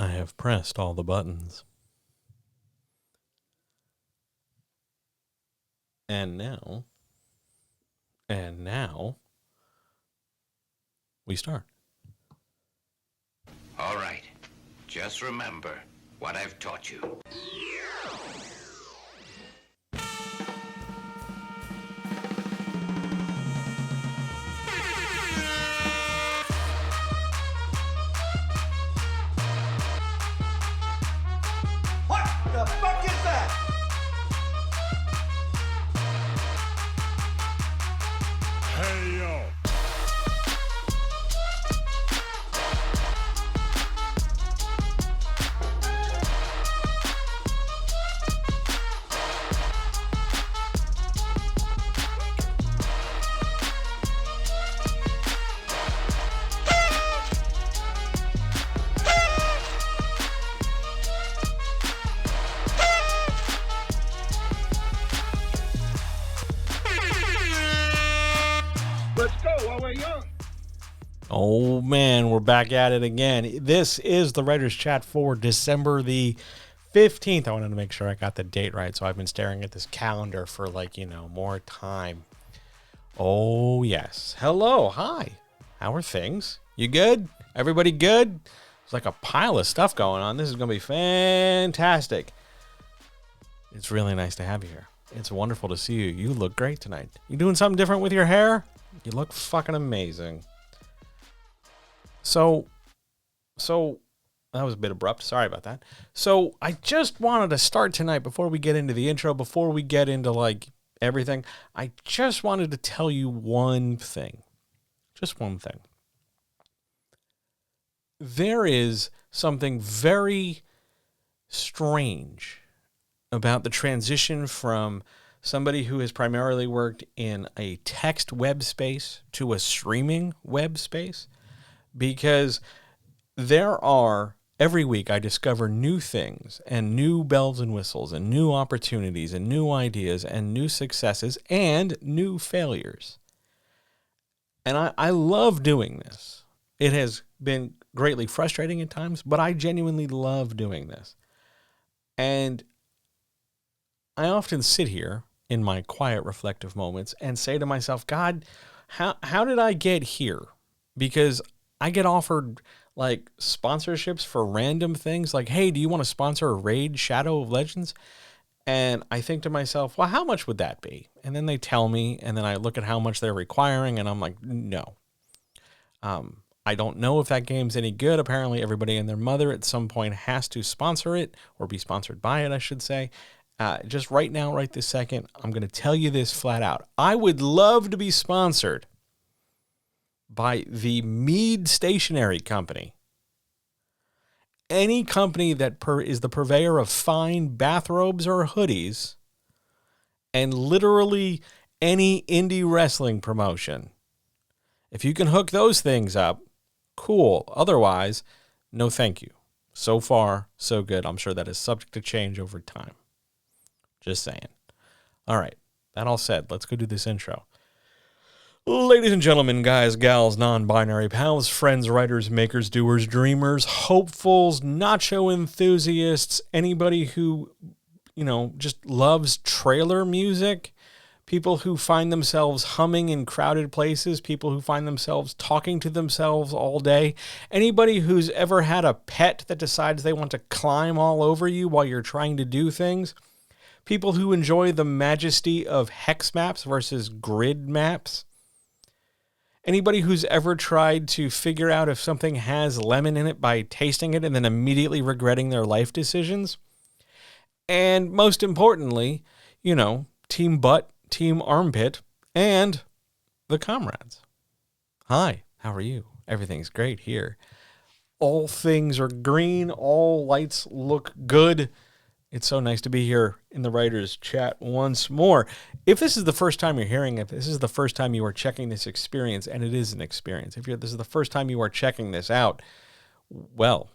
I have pressed all the buttons. And now, we start. All right. Just remember what I've taught you. What the fuck is that? Hey, yo. Oh, man, we're back at it again. This is the Writer's Chat for December the 15th. I wanted to make sure I got the date right, so I've been staring at this calendar for, more time. Oh, yes. Hello. Hi. How are things? You good? Everybody good? There's like a pile of stuff going on. This is going to be fantastic. It's really nice to have you here. It's wonderful to see you. You look great tonight. You doing something different with your hair? You look fucking amazing. So that was a bit abrupt. Sorry about that. So I just wanted to start tonight before we get into the intro, before we get into everything. I just wanted to tell you one thing. Just one thing. There is something very strange about the transition from somebody who has primarily worked in a text web space to a streaming web space. Because every week I discover new things and new bells and whistles and new opportunities and new ideas and new successes and new failures. And I love doing this. It has been greatly frustrating at times, but I genuinely love doing this. And I often sit here in my quiet, reflective moments and say to myself, God, how did I get here? Because I get offered sponsorships for random things like, hey, do you want to sponsor a raid Shadow of Legends? And I think to myself, well, how much would that be? And then they tell me, and then I look at how much they're requiring, and I'm like, no. I don't know if that game's any good. Apparently everybody and their mother at some point has to sponsor it or be sponsored by it, I should say. Just right now, right this second, I'm going to tell you this flat out. I would love to be sponsored by the Mead Stationery Company. Any company that is the purveyor of fine bathrobes or hoodies, and literally any indie wrestling promotion. If you can hook those things up, cool. Otherwise, no thank you. So far, so good. I'm sure that is subject to change over time. Just saying. All right. That all said, let's go do this intro. Ladies and gentlemen, guys, gals, non-binary pals, friends, writers, makers, doers, dreamers, hopefuls, nacho enthusiasts, anybody who, just loves trailer music, people who find themselves humming in crowded places, people who find themselves talking to themselves all day, anybody who's ever had a pet that decides they want to climb all over you while you're trying to do things, people who enjoy the majesty of hex maps versus grid maps, anybody who's ever tried to figure out if something has lemon in it by tasting it and then immediately regretting their life decisions. And most importantly, Team Butt, Team Armpit, and the comrades. Hi, how are you? Everything's great here. All things are green. All lights look good. It's so nice to be here in the Writer's Chat once more. If this is the first time you're hearing it, this is the first time you are checking this experience, and it is an experience. If this is the first time you are checking this out, well,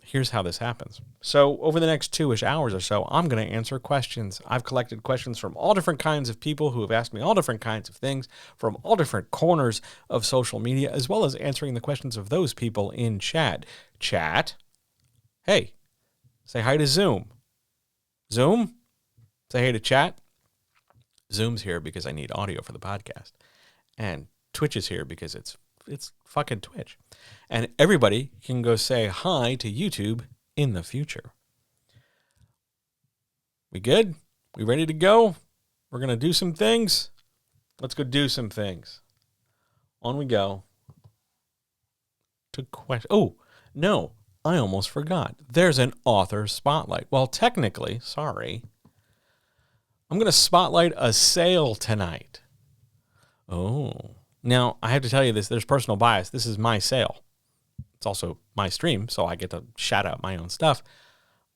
here's how this happens. So over the next 2-ish hours or so, I'm going to answer questions. I've collected questions from all different kinds of people who have asked me all different kinds of things from all different corners of social media, as well as answering the questions of those people in chat. Chat, Hey, say hi to Zoom. Zoom? Say hey to chat. Zoom's here because I need audio for the podcast. And Twitch is here because it's fucking Twitch. And everybody can go say hi to YouTube in the future. We good? We ready to go? We're going to do some things? Let's go do some things. On we go. To question. Oh, no. I almost forgot. There's an author spotlight. Well, technically, sorry. I'm going to spotlight a sale tonight. Oh. Now, I have to tell you this. There's personal bias. This is my sale. It's also my stream, so I get to shout out my own stuff.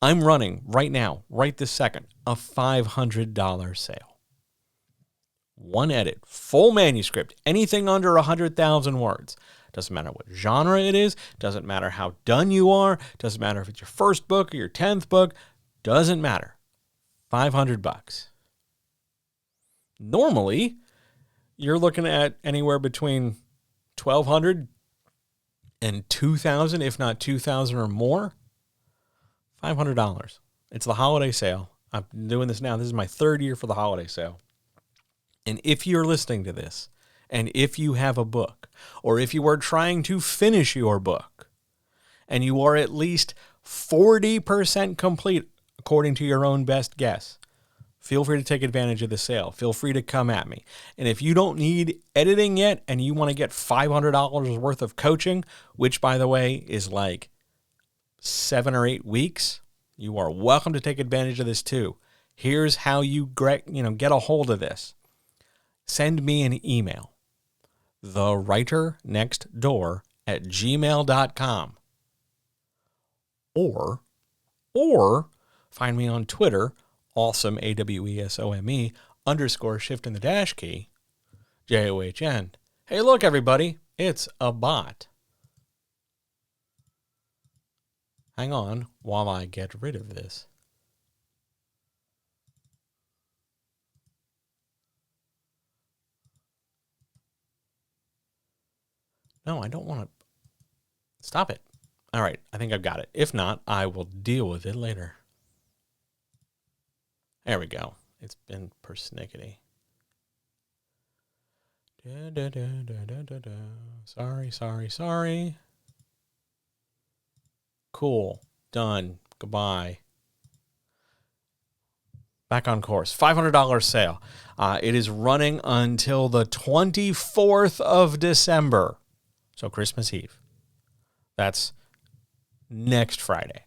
I'm running right now, right this second, a $500 sale. One edit, full manuscript, anything under 100,000 words. Doesn't matter what genre it is. Doesn't matter how done you are. Doesn't matter if it's your first book or your 10th book. Doesn't matter. $500. Normally, you're looking at anywhere between $1,200 and $2,000, if not $2,000 or more. $500. It's the holiday sale. I'm doing this now. This is my third year for the holiday sale. And if you're listening to this, and if you have a book, or if you are trying to finish your book, and you are at least 40% complete according to your own best guess, feel free to take advantage of the sale. Feel free to come at me. And if you don't need editing yet, and you want to get $500 worth of coaching, which, by the way, is like 7 or 8 weeks, you are welcome to take advantage of this too. Here's how you get a hold of this. Send me an email, thewriternextdoor@gmail.com, or find me on Twitter, awesome, AWESOME, _shift in the dash key, JOHN. Hey, look, everybody, it's a bot. Hang on while I get rid of this. No, I don't want to. Stop it. All right, I think I've got it. If not, I will deal with it later. There we go. It's been persnickety. Sorry. Cool. Done. Goodbye. Back on course. $500 sale. It is running until the 24th of December. So Christmas Eve. That's next Friday.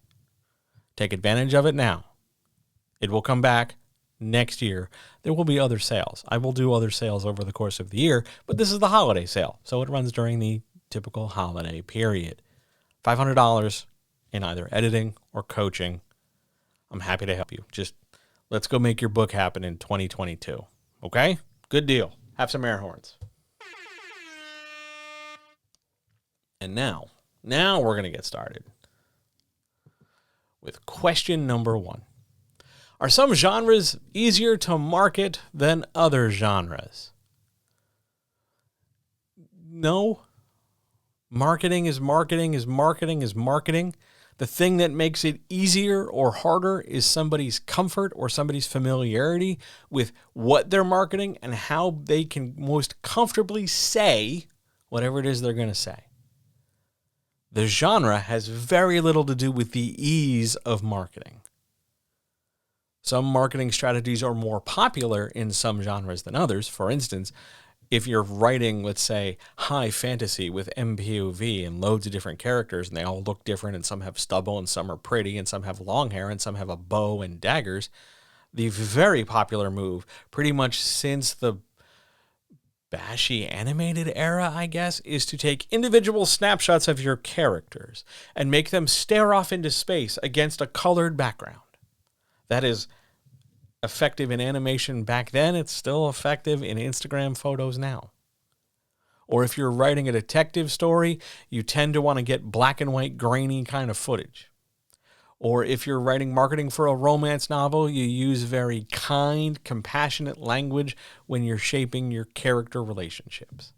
Take advantage of it now. It will come back next year. There will be other sales. I will do other sales over the course of the year, but this is the holiday sale, so it runs during the typical holiday period. $500 in either editing or coaching. I'm happy to help you. Just let's go make your book happen in 2022. Okay? Good deal. Have some air horns. And now we're going to get started with question number 1. Are some genres easier to market than other genres? No. Marketing is marketing is marketing is marketing. The thing that makes it easier or harder is somebody's comfort or somebody's familiarity with what they're marketing and how they can most comfortably say whatever it is they're going to say. The genre has very little to do with the ease of marketing. Some marketing strategies are more popular in some genres than others. For instance, if you're writing, let's say, high fantasy with MPOV and loads of different characters, and they all look different, and some have stubble, and some are pretty, and some have long hair, and some have a bow and daggers, the very popular move, pretty much since the bashy animated era, I guess, is to take individual snapshots of your characters and make them stare off into space against a colored background. That is effective in animation back then. It's still effective in Instagram photos now. Or if you're writing a detective story, you tend to want to get black and white, grainy kind of footage. Or if you're writing marketing for a romance novel, you use very kind, compassionate language when you're shaping your character relationships.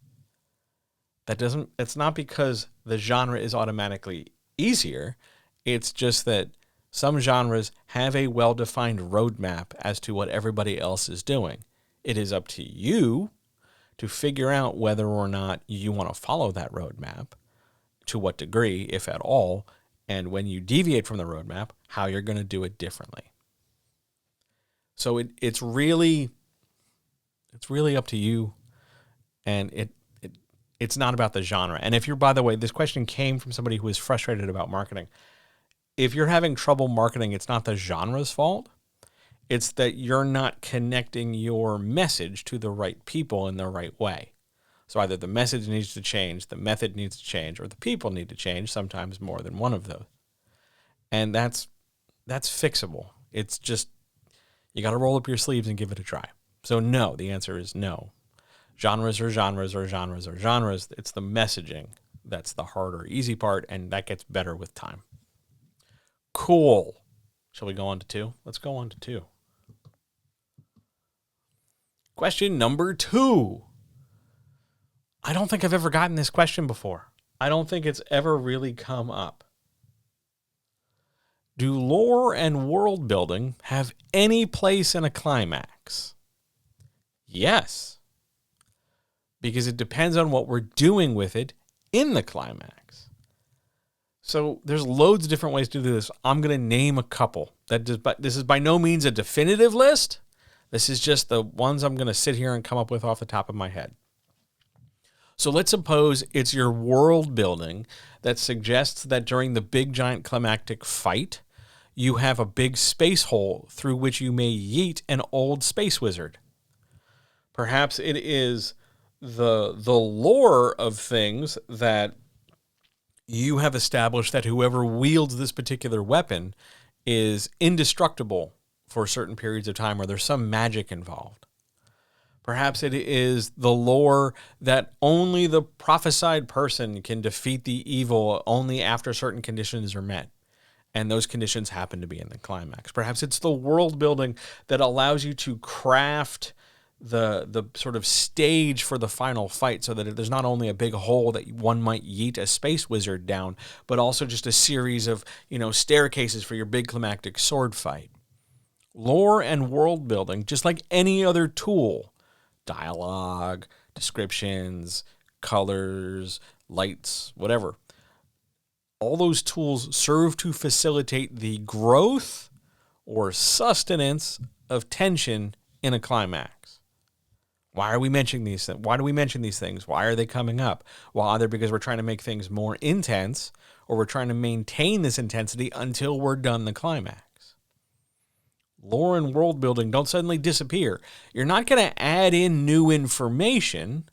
It's not because the genre is automatically easier. It's just that some genres have a well-defined roadmap as to what everybody else is doing. It is up to you to figure out whether or not you want to follow that roadmap, to what degree, if at all, and when you deviate from the roadmap, how you're going to do it differently. So it's really up to you, and it's not about the genre. And if you're, by the way, this question came from somebody who is frustrated about marketing. If you're having trouble marketing, it's not the genre's fault. It's that you're not connecting your message to the right people in the right way. So either the message needs to change, the method needs to change, or the people need to change, sometimes more than one of those. And that's fixable. It's just, you got to roll up your sleeves and give it a try. So no, the answer is no. Genres are genres or genres are genres. It's the messaging that's the hard or easy part, and that gets better with time. Cool. Shall we go on to 2? Let's go on to 2. Question number 2. I don't think I've ever gotten this question before. I don't think it's ever really come up. Do lore and world building have any place in a climax? Yes. Because it depends on what we're doing with it in the climax. So there's loads of different ways to do this. I'm going to name a couple. This is by no means a definitive list. This is just the ones I'm going to sit here and come up with off the top of my head. So let's suppose it's your world building that suggests that during the big giant climactic fight, you have a big space hole through which you may yeet an old space wizard. Perhaps it is the lore of things that you have established that whoever wields this particular weapon is indestructible for certain periods of time, or there's some magic involved. Perhaps it is the lore that only the prophesied person can defeat the evil only after certain conditions are met, and those conditions happen to be in the climax. Perhaps it's the world building that allows you to craft the sort of stage for the final fight, so that there's not only a big hole that one might yeet a space wizard down, but also just a series of, staircases for your big climactic sword fight. Lore and world building, just like any other tool, dialogue, descriptions, colors, lights, whatever, all those tools serve to facilitate the growth or sustenance of tension in a climax. Why are we mentioning these things? Why do we mention these things? Why are they coming up? Well, either because we're trying to make things more intense, or we're trying to maintain this intensity until we're done the climax. Lore and world building don't suddenly disappear. You're not going to add in new information.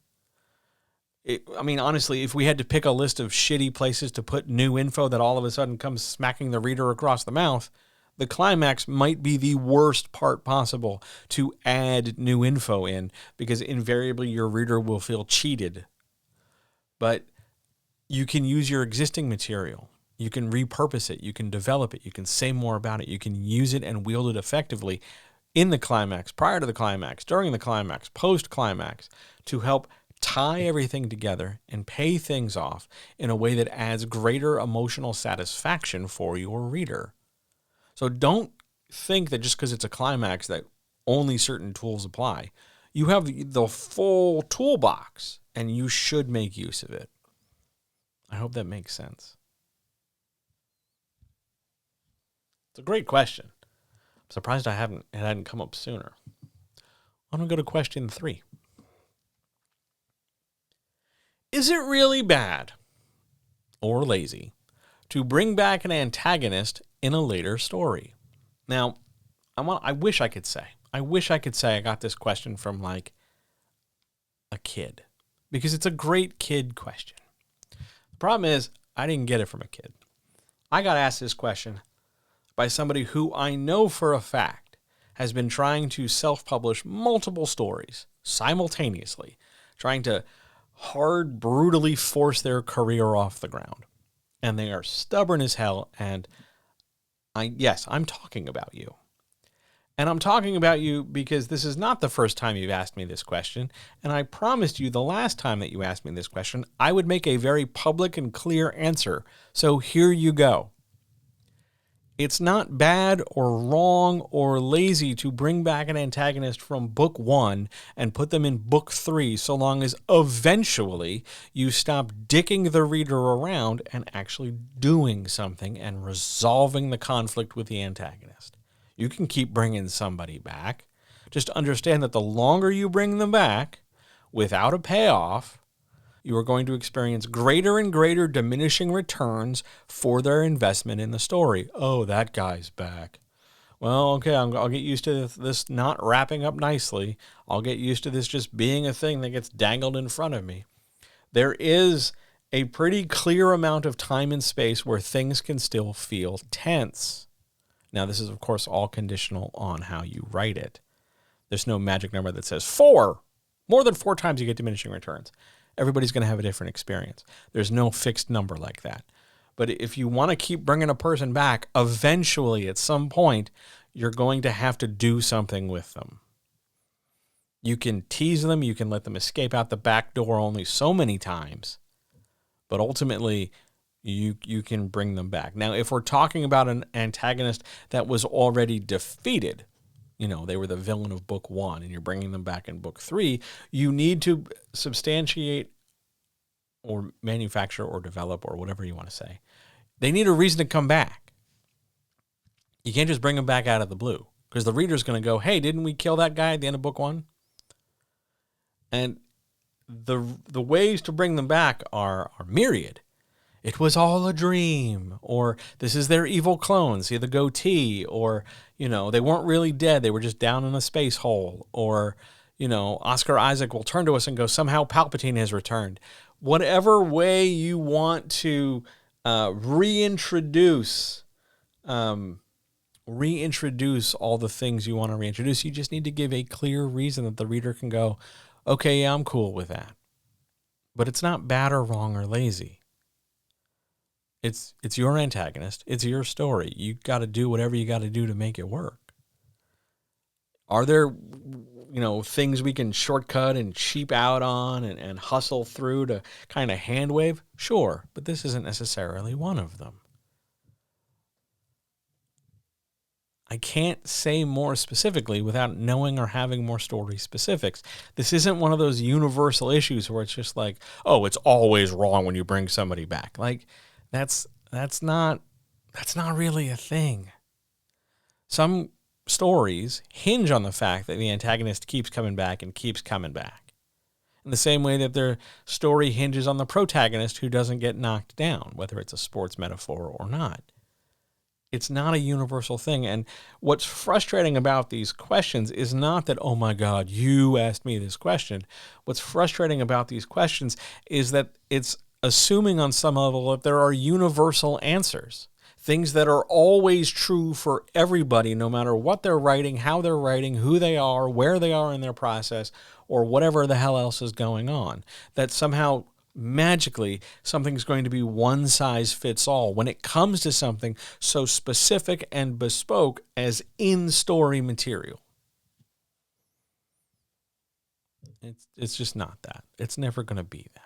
Honestly, if we had to pick a list of shitty places to put new info that all of a sudden comes smacking the reader across the mouth, the climax might be the worst part possible to add new info in, because invariably your reader will feel cheated. But you can use your existing material. You can repurpose it. You can develop it. You can say more about it. You can use it and wield it effectively in the climax, prior to the climax, during the climax, post-climax, to help tie everything together and pay things off in a way that adds greater emotional satisfaction for your reader. So don't think that just because it's a climax that only certain tools apply. You have the full toolbox, and you should make use of it. I hope that makes sense. It's a great question. I'm surprised it hadn't come up sooner. I'm going to go to question 3. Is it really bad or lazy to bring back an antagonist in a later story? Now, I wish I could say I got this question from like a kid, because it's a great kid question. The problem is I didn't get it from a kid. I got asked this question by somebody who I know for a fact has been trying to self-publish multiple stories simultaneously, trying to brutally force their career off the ground. And they are stubborn as hell, and I'm talking about you. And I'm talking about you because this is not the first time you've asked me this question, and I promised you the last time that you asked me this question, I would make a very public and clear answer. So here you go. It's not bad or wrong or lazy to bring back an antagonist from book 1 and put them in book 3, so long as eventually you stop dicking the reader around and actually doing something and resolving the conflict with the antagonist. You can keep bringing somebody back. Just understand that the longer you bring them back without a payoff, you are going to experience greater and greater diminishing returns for their investment in the story. Oh, that guy's back. Well, okay, I'll get used to this not wrapping up nicely. I'll get used to this just being a thing that gets dangled in front of me. There is a pretty clear amount of time and space where things can still feel tense. Now, this is, of course, all conditional on how you write it. There's no magic number that says 4. More than 4 times you get diminishing returns. Everybody's going to have a different experience. There's no fixed number like that. But if you want to keep bringing a person back, eventually, at some point, you're going to have to do something with them. You can tease them. You can let them escape out the back door only so many times. But ultimately, you can bring them back. Now, if we're talking about an antagonist that was already defeated, they were the villain of book 1 and you're bringing them back in book 3, you need to substantiate or manufacture or develop or whatever you want to say. They need a reason to come back. You can't just bring them back out of the blue because the reader's going to go, hey, didn't we kill that guy at the end of book 1? And the ways to bring them back are myriad. It was all a dream, or this is their evil clone, see the goatee, or, they weren't really dead, they were just down in a space hole, or, Oscar Isaac will turn to us and go, somehow Palpatine has returned. Whatever way you want to reintroduce all the things you want to reintroduce, you just need to give a clear reason that the reader can go, okay, yeah, I'm cool with that. But it's not bad or wrong or lazy. It's your antagonist. It's your story. You got to do whatever you got to do to make it work. Are there, things we can shortcut and cheap out on and hustle through to kind of hand wave? Sure, but this isn't necessarily one of them. I can't say more specifically without knowing or having more story specifics. This isn't one of those universal issues where it's just like, oh, it's always wrong when you bring somebody back. Like, That's not really a thing. Some stories hinge on the fact that the antagonist keeps coming back and keeps coming back. In the same way that their story hinges on the protagonist who doesn't get knocked down, whether it's a sports metaphor or not. It's not a universal thing. And what's frustrating about these questions is not that, oh my God, you asked me this question. What's frustrating about these questions is that it's assuming on some level that there are universal answers, things that are always true for everybody, no matter what they're writing, how they're writing, who they are, where they are in their process, or whatever the hell else is going on, that somehow magically something's going to be one size fits all when it comes to something so specific and bespoke as in-story material. It's just not that. It's never going to be that.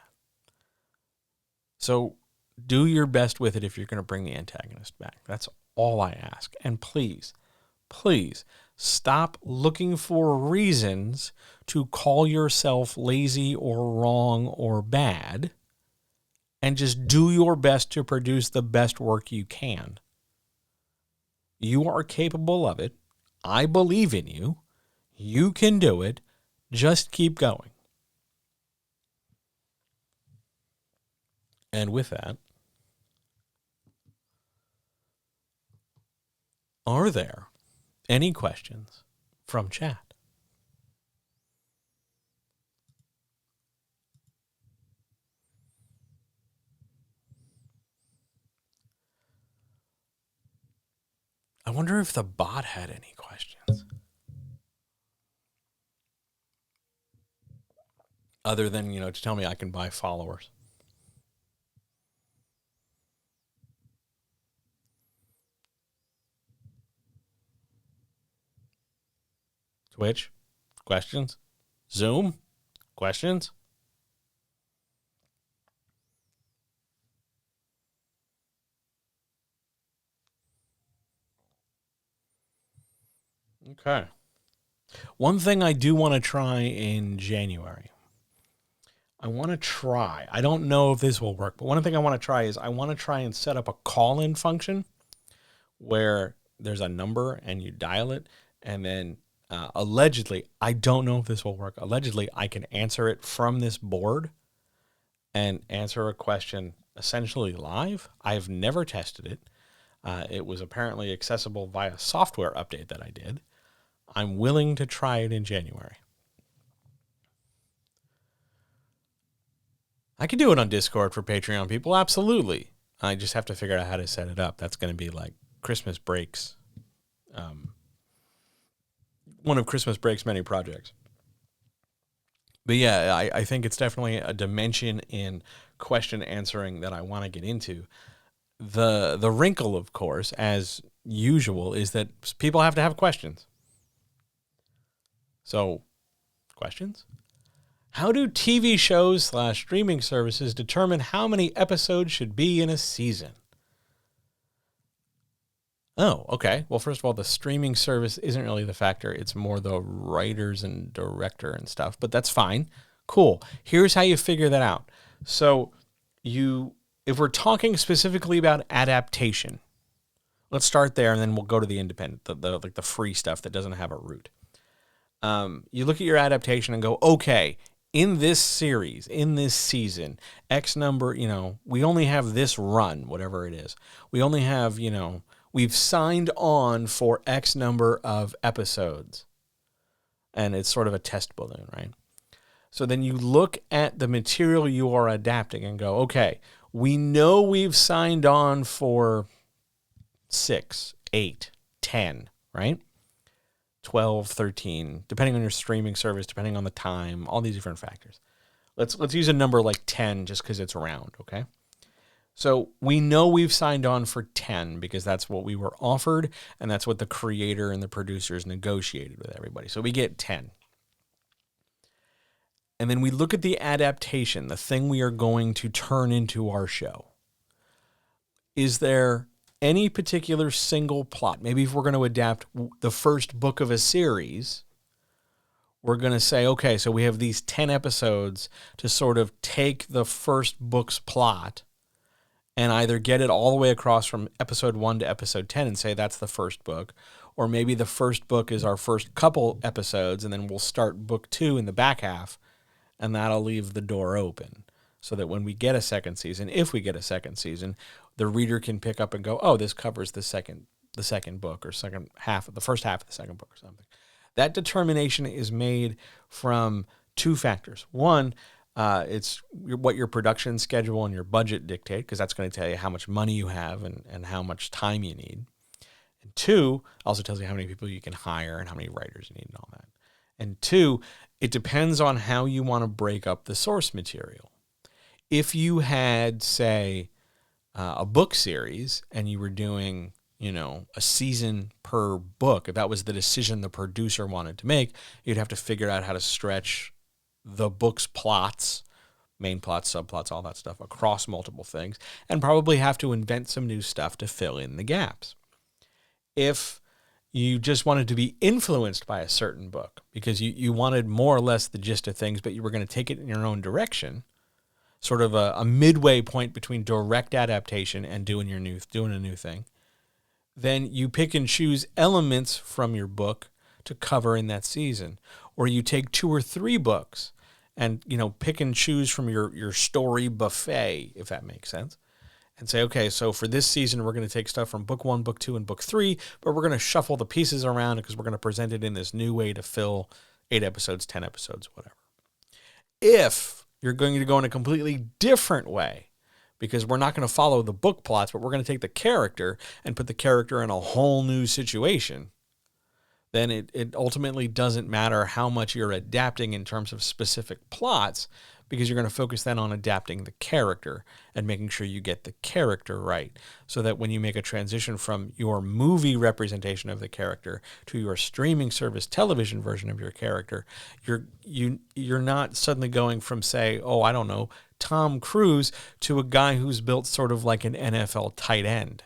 So do your best with it if you're going to bring the antagonist back. That's all I ask. And please, please stop looking for reasons to call yourself lazy or wrong or bad, and just do your best to produce the best work you can. You are capable of it. I believe in you. You can do it. Just keep going. And with that, are there any questions from chat? I wonder if the bot had any questions. Other than, to tell me I can buy followers. Twitch? Questions? Zoom? Questions? Okay. One thing I do want to try in January. I don't know if this will work, but one thing I want to try is I want to try and set up a call-in function where there's a number and you dial it, and then allegedly, I don't know if this will work. Allegedly, I can answer it from this board and answer a question essentially live. I've never tested it. It was apparently accessible via a software update that I did. I'm willing to try it in January. I could do it on Discord for Patreon people, absolutely. I just have to figure out how to set it up. That's going to be like Christmas breaks. One of Christmas break's many projects. But yeah, I think it's definitely a dimension in question answering that I want to get into. The wrinkle, of course, as usual, is that people have to have questions. So, questions? How do TV shows / streaming services determine how many episodes should be in a season? Oh, okay. Well, first of all, the streaming service isn't really the factor. It's more the writers and director and stuff, but that's fine. Cool. Here's how you figure that out. So if we're talking specifically about adaptation, let's start there and then we'll go to the independent, the free stuff that doesn't have a root. You look at your adaptation and go, okay, in this series, in this season, X number, we only have this run, whatever it is. We only have, we've signed on for X number of episodes. And it's sort of a test balloon, right? So then you look at the material you are adapting and go, okay, we know we've signed on for 6, 8, 10, right? 12, 13, depending on your streaming service, depending on the time, all these different factors. Let's use a number like 10 just because it's round, okay? So we know we've signed on for 10 because that's what we were offered, and that's what the creator and the producers negotiated with everybody. So we get 10. And then we look at the adaptation, the thing we are going to turn into our show. Is there any particular single plot? Maybe if we're going to adapt the first book of a series, we're going to say, okay, so we have these 10 episodes to sort of take the first book's plot and either get it all the way across from episode 1 to episode 10 and say that's the first book, or maybe the first book is our first couple episodes and then we'll start book 2 in the back half, and that'll leave the door open so that when we get a second season, if we get a second season, the reader can pick up and go, oh, this covers the second book or second half of the first half of the second book or something. That determination is made from two factors. One, it's what your production schedule and your budget dictate, because that's going to tell you how much money you have and how much time you need. And two, also tells you how many people you can hire and how many writers you need and all that. And two, it depends on how you want to break up the source material. If you had, say, a book series and you were doing, a season per book, if that was the decision the producer wanted to make, you'd have to figure out how to stretch the book's plots, main plots, subplots, all that stuff across multiple things, and probably have to invent some new stuff to fill in the gaps. If you just wanted to be influenced by a certain book because you wanted more or less the gist of things, but you were going to take it in your own direction, sort of a midway point between direct adaptation and doing a new thing, then you pick and choose elements from your book to cover in that season. Or you take 2 or 3 books and, pick and choose from your story buffet, if that makes sense, and say, okay, so for this season, we're going to take stuff from book 1, book 2, and book 3, but we're going to shuffle the pieces around because we're going to present it in this new way to fill 8 episodes, 10 episodes, whatever. If you're going to go in a completely different way, because we're not going to follow the book plots, but we're going to take the character and put the character in a whole new situation, then it ultimately doesn't matter how much you're adapting in terms of specific plots, because you're going to focus then on adapting the character and making sure you get the character right, so that when you make a transition from your movie representation of the character to your streaming service television version of your character, you're not suddenly going from, say, Tom Cruise to a guy who's built sort of like an NFL tight end.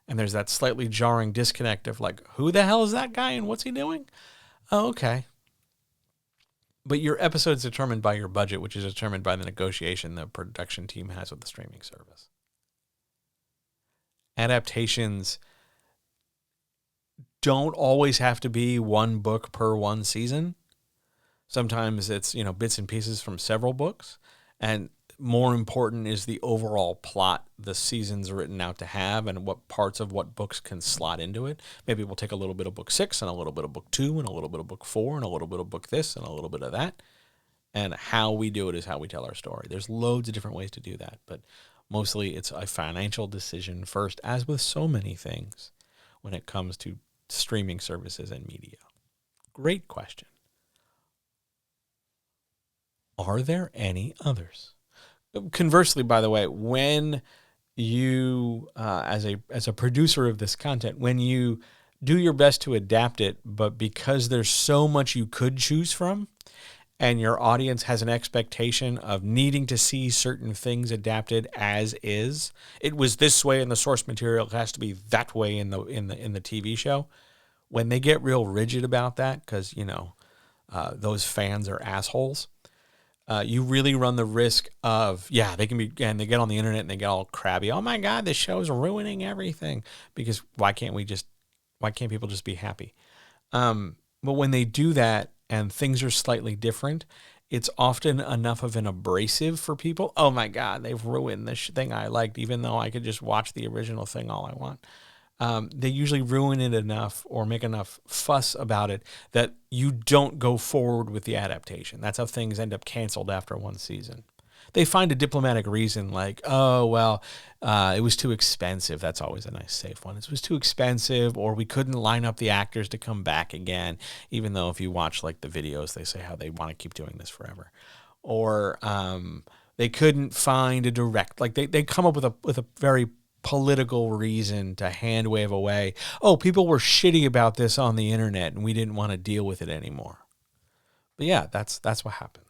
And there's that slightly jarring disconnect of like, who the hell is that guy and what's he doing? Oh, okay. But your episode's determined by your budget, which is determined by the negotiation the production team has with the streaming service. Adaptations don't always have to be one book per one season. Sometimes it's, bits and pieces from several books. And more important is the overall plot the season's written out to have and what parts of what books can slot into it. Maybe we'll take a little bit of book 6 and a little bit of book 2 and a little bit of book 4 and a little bit of book this and a little bit of that. And how we do it is how we tell our story. There's loads of different ways to do that, but mostly it's a financial decision first, as with so many things when it comes to streaming services and media. Great question. Are there any others? Conversely, by the way, when you, as a producer of this content, when you do your best to adapt it, but because there's so much you could choose from, and your audience has an expectation of needing to see certain things adapted as is, it was this way in the source material, it has to be that way in the TV show. When they get real rigid about that, because those fans are assholes. You really run the risk of, they can be, and they get on the internet and they get all crabby. Oh my God, this show's ruining everything. Because why can't people just be happy? But when they do that and things are slightly different, it's often enough of an abrasive for people. Oh my God, they've ruined this thing I liked, even though I could just watch the original thing all I want. They usually ruin it enough or make enough fuss about it that you don't go forward with the adaptation. That's how things end up canceled after one season. They find a diplomatic reason like, it was too expensive. That's always a nice safe one. It was too expensive, or we couldn't line up the actors to come back again, even though if you watch like the videos, they say how they want to keep doing this forever. Or they couldn't find a direct, like they come up with a very political reason to hand wave away. Oh, people were shitty about this on the internet and we didn't want to deal with it anymore. But yeah, that's what happens.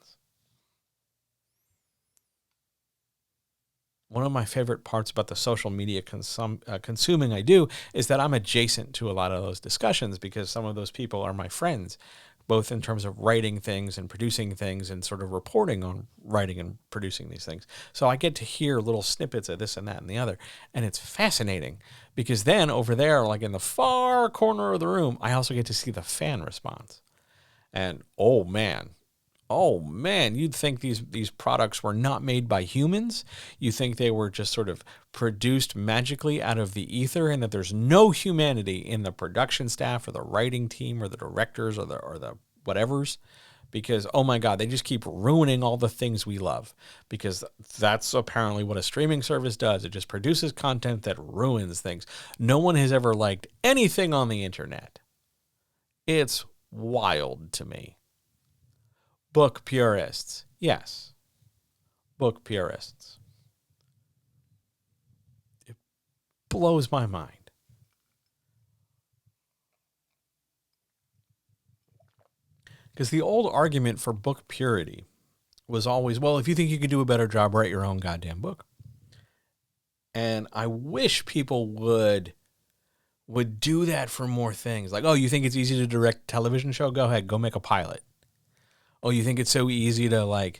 One of my favorite parts about the social media consuming I do is that I'm adjacent to a lot of those discussions because some of those people are my friends, both in terms of writing things and producing things and sort of reporting on writing and producing these things. So I get to hear little snippets of this and that and the other. And it's fascinating because then over there, like in the far corner of the room, I also get to see the fan response. And oh man, you'd think these products were not made by humans. You think they were just sort of produced magically out of the ether and that there's no humanity in the production staff or the writing team or the directors or the whatevers. Because, oh my God, they just keep ruining all the things we love. Because that's apparently what a streaming service does. It just produces content that ruins things. No one has ever liked anything on the internet. It's wild to me. Book purists. Yes. Book purists. It blows my mind. Because the old argument for book purity was always, well, if you think you could do a better job, write your own goddamn book. And I wish people would do that for more things. Like, oh, you think it's easy to direct a television show? Go ahead, go make a pilot. Oh, you think it's so easy to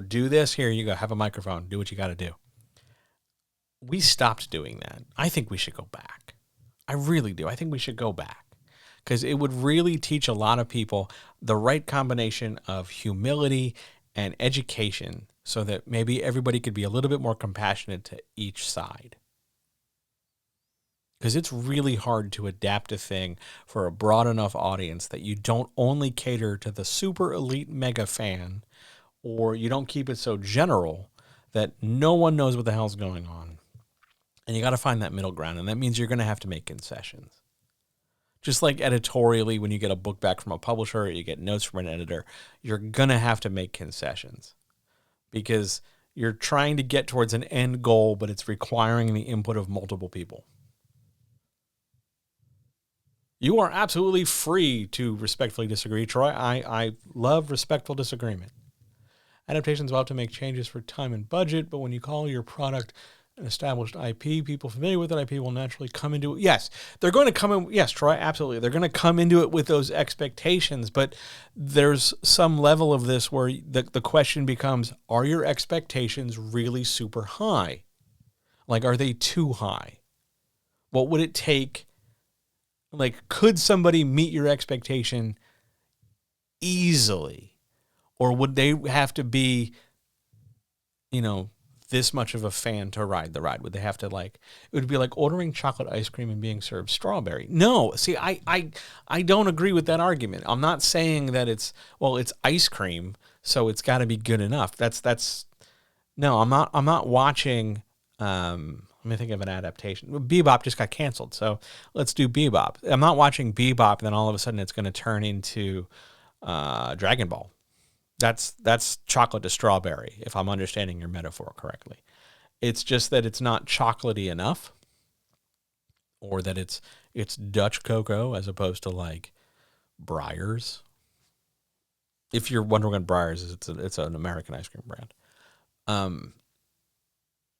do this? Here you go, have a microphone, do what you got to do. We stopped doing that. I think we should go back. I really do. I think we should go back. Because it would really teach a lot of people the right combination of humility and education so that maybe everybody could be a little bit more compassionate to each side. Because it's really hard to adapt a thing for a broad enough audience that you don't only cater to the super elite mega fan, or you don't keep it so general that no one knows what the hell's going on. And you got to find that middle ground, and that means you're going to have to make concessions. Just like editorially, when you get a book back from a publisher or you get notes from an editor, you're going to have to make concessions because you're trying to get towards an end goal, but it's requiring the input of multiple people. You are absolutely free to respectfully disagree, Troy. I love respectful disagreement. Adaptations will have to make changes for time and budget, but when you call your product an established IP. People familiar with that IP will naturally come into it. Yes, they're going to come in. Yes, Troy, absolutely. They're going to come into it with those expectations, but there's some level of this where the question becomes, are your expectations really super high? Like, are they too high? What would it take? Like, could somebody meet your expectation easily? Or would they have to be, this much of a fan to ride the ride? Would they have to it would be like ordering chocolate ice cream and being served strawberry. No, see, I don't agree with that argument. I'm not saying that it's ice cream, so it's got to be good enough. No, I'm not watching, let me think of an adaptation. Bebop just got canceled, so let's do Bebop. I'm not watching Bebop, and then all of a sudden it's going to turn into Dragon Ball. That's chocolate to strawberry, if I'm understanding your metaphor correctly. It's just that it's not chocolatey enough, or that it's Dutch cocoa as opposed to Breyers. If you're wondering what Breyers is, it's an American ice cream brand.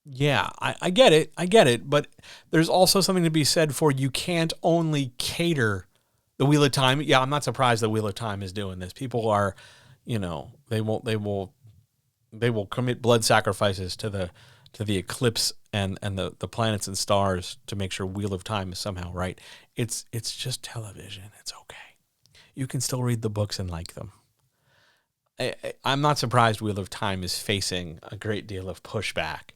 Yeah, I get it, but there's also something to be said for you can't only cater the Wheel of Time. Yeah, I'm not surprised the Wheel of Time is doing this. People are, they will commit blood sacrifices to the eclipse and the planets and stars to make sure Wheel of Time is somehow right. It's just television. It's okay. You can still read the books and like them. I'm not surprised Wheel of Time is facing a great deal of pushback,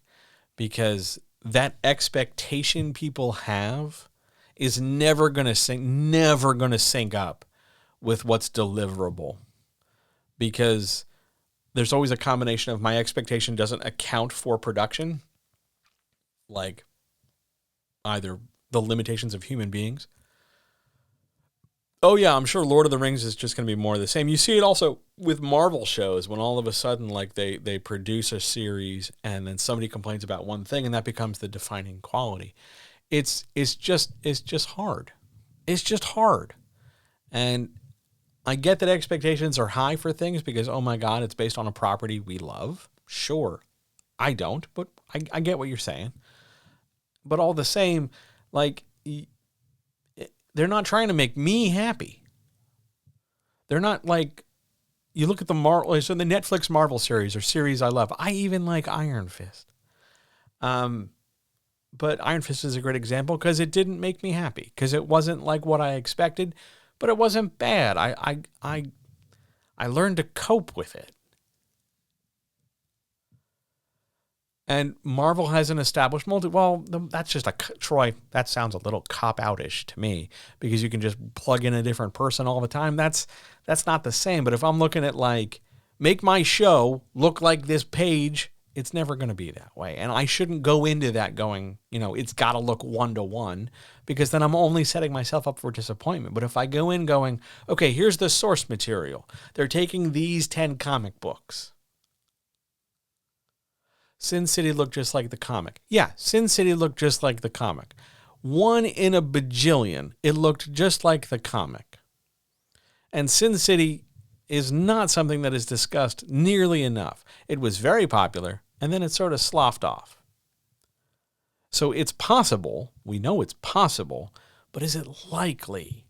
because that expectation people have is never going to sync up with what's deliverable. Because there's always a combination of my expectation doesn't account for production, like either the limitations of human beings. Oh yeah, I'm sure Lord of the Rings is just going to be more of the same. You see it also with Marvel shows when all of a sudden they produce a series and then somebody complains about one thing and that becomes the defining quality. It's just hard. It's just hard. And I get that expectations are high for things because, oh my God, it's based on a property we love. Sure. I don't, but I get what you're saying. But all the same, they're not trying to make me happy. They're not you look at the the Netflix Marvel series or series I love. I even like Iron Fist. But Iron Fist is a great example because it didn't make me happy because it wasn't like what I expected, but it wasn't bad. I learned to cope with it. And Marvel has an established that's just Troy, that sounds a little cop-out-ish to me because you can just plug in a different person all the time. That's not the same. But if I'm looking at make my show look like this page, it's never going to be that way. And I shouldn't go into that going, it's got to look one-to-one because then I'm only setting myself up for disappointment. But if I go in going, okay, here's the source material. They're taking these 10 comic books. Sin City looked just like the comic. Yeah, Sin City looked just like the comic. 1 in a bajillion, it looked just like the comic. And Sin City is not something that is discussed nearly enough. It was very popular, and then it sort of sloughed off. So it's possible, we know it's possible, but is it likely?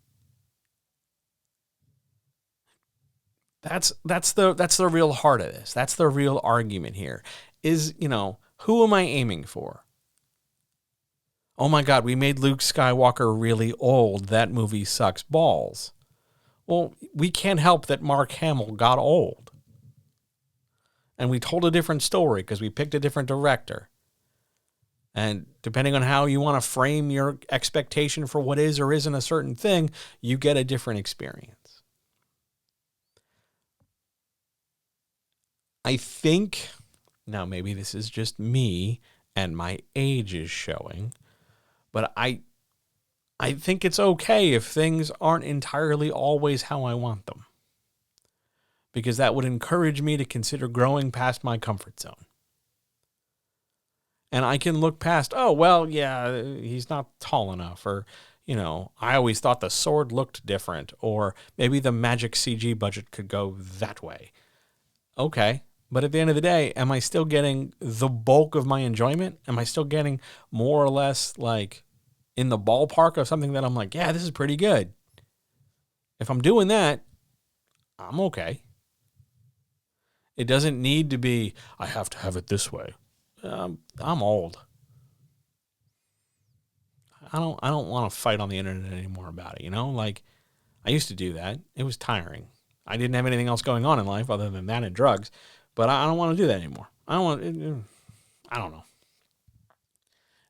That's the real heart of this. That's the real argument here. Is, who am I aiming for? Oh my God, we made Luke Skywalker really old. That movie sucks balls. Well, we can't help that Mark Hamill got old. And we told a different story because we picked a different director. And depending on how you want to frame your expectation for what is or isn't a certain thing, you get a different experience. I think, now maybe this is just me and my age is showing, but I think it's okay if things aren't entirely always how I want them, because that would encourage me to consider growing past my comfort zone. And I can look past, oh, well, yeah, he's not tall enough, or, I always thought the sword looked different, or maybe the magic CG budget could go that way. Okay, But at the end of the day, am I still getting the bulk of my enjoyment? Am I still getting more or less like in the ballpark of something that I'm like, yeah, this is pretty good? If I'm doing that, I'm okay. It doesn't need to be, I have to have it this way. I'm old. I don't want to fight on the internet anymore about it, you know? Like, I used to do that. It was tiring. I didn't have anything else going on in life other than that and drugs, but I don't want to do that anymore. I don't know.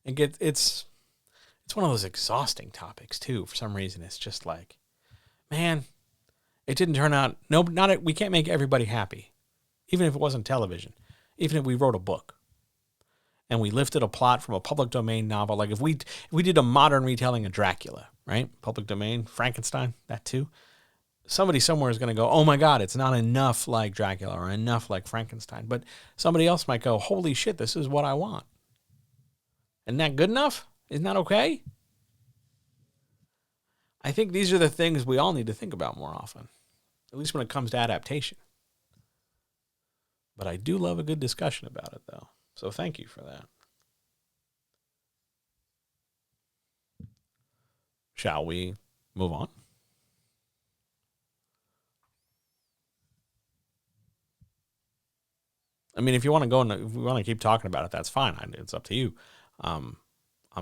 It's one of those exhausting topics too. For some reason, it's just like, man, it didn't turn out. No, we can't make everybody happy, even if it wasn't television. Even if we wrote a book and we lifted a plot from a public domain novel, like if we did a modern retelling of Dracula, right? Public domain, Frankenstein, that too. Somebody somewhere is going to go, oh my God, it's not enough like Dracula or enough like Frankenstein. But somebody else might go, holy shit, this is what I want. Isn't that good enough? Isn't that okay? I think these are the things we all need to think about more often, at least when it comes to adaptation. But I do love a good discussion about it, though. So thank you for that. Shall we move on? I mean, if you want to go and if we want to keep talking about it, that's fine. It's up to you. I'm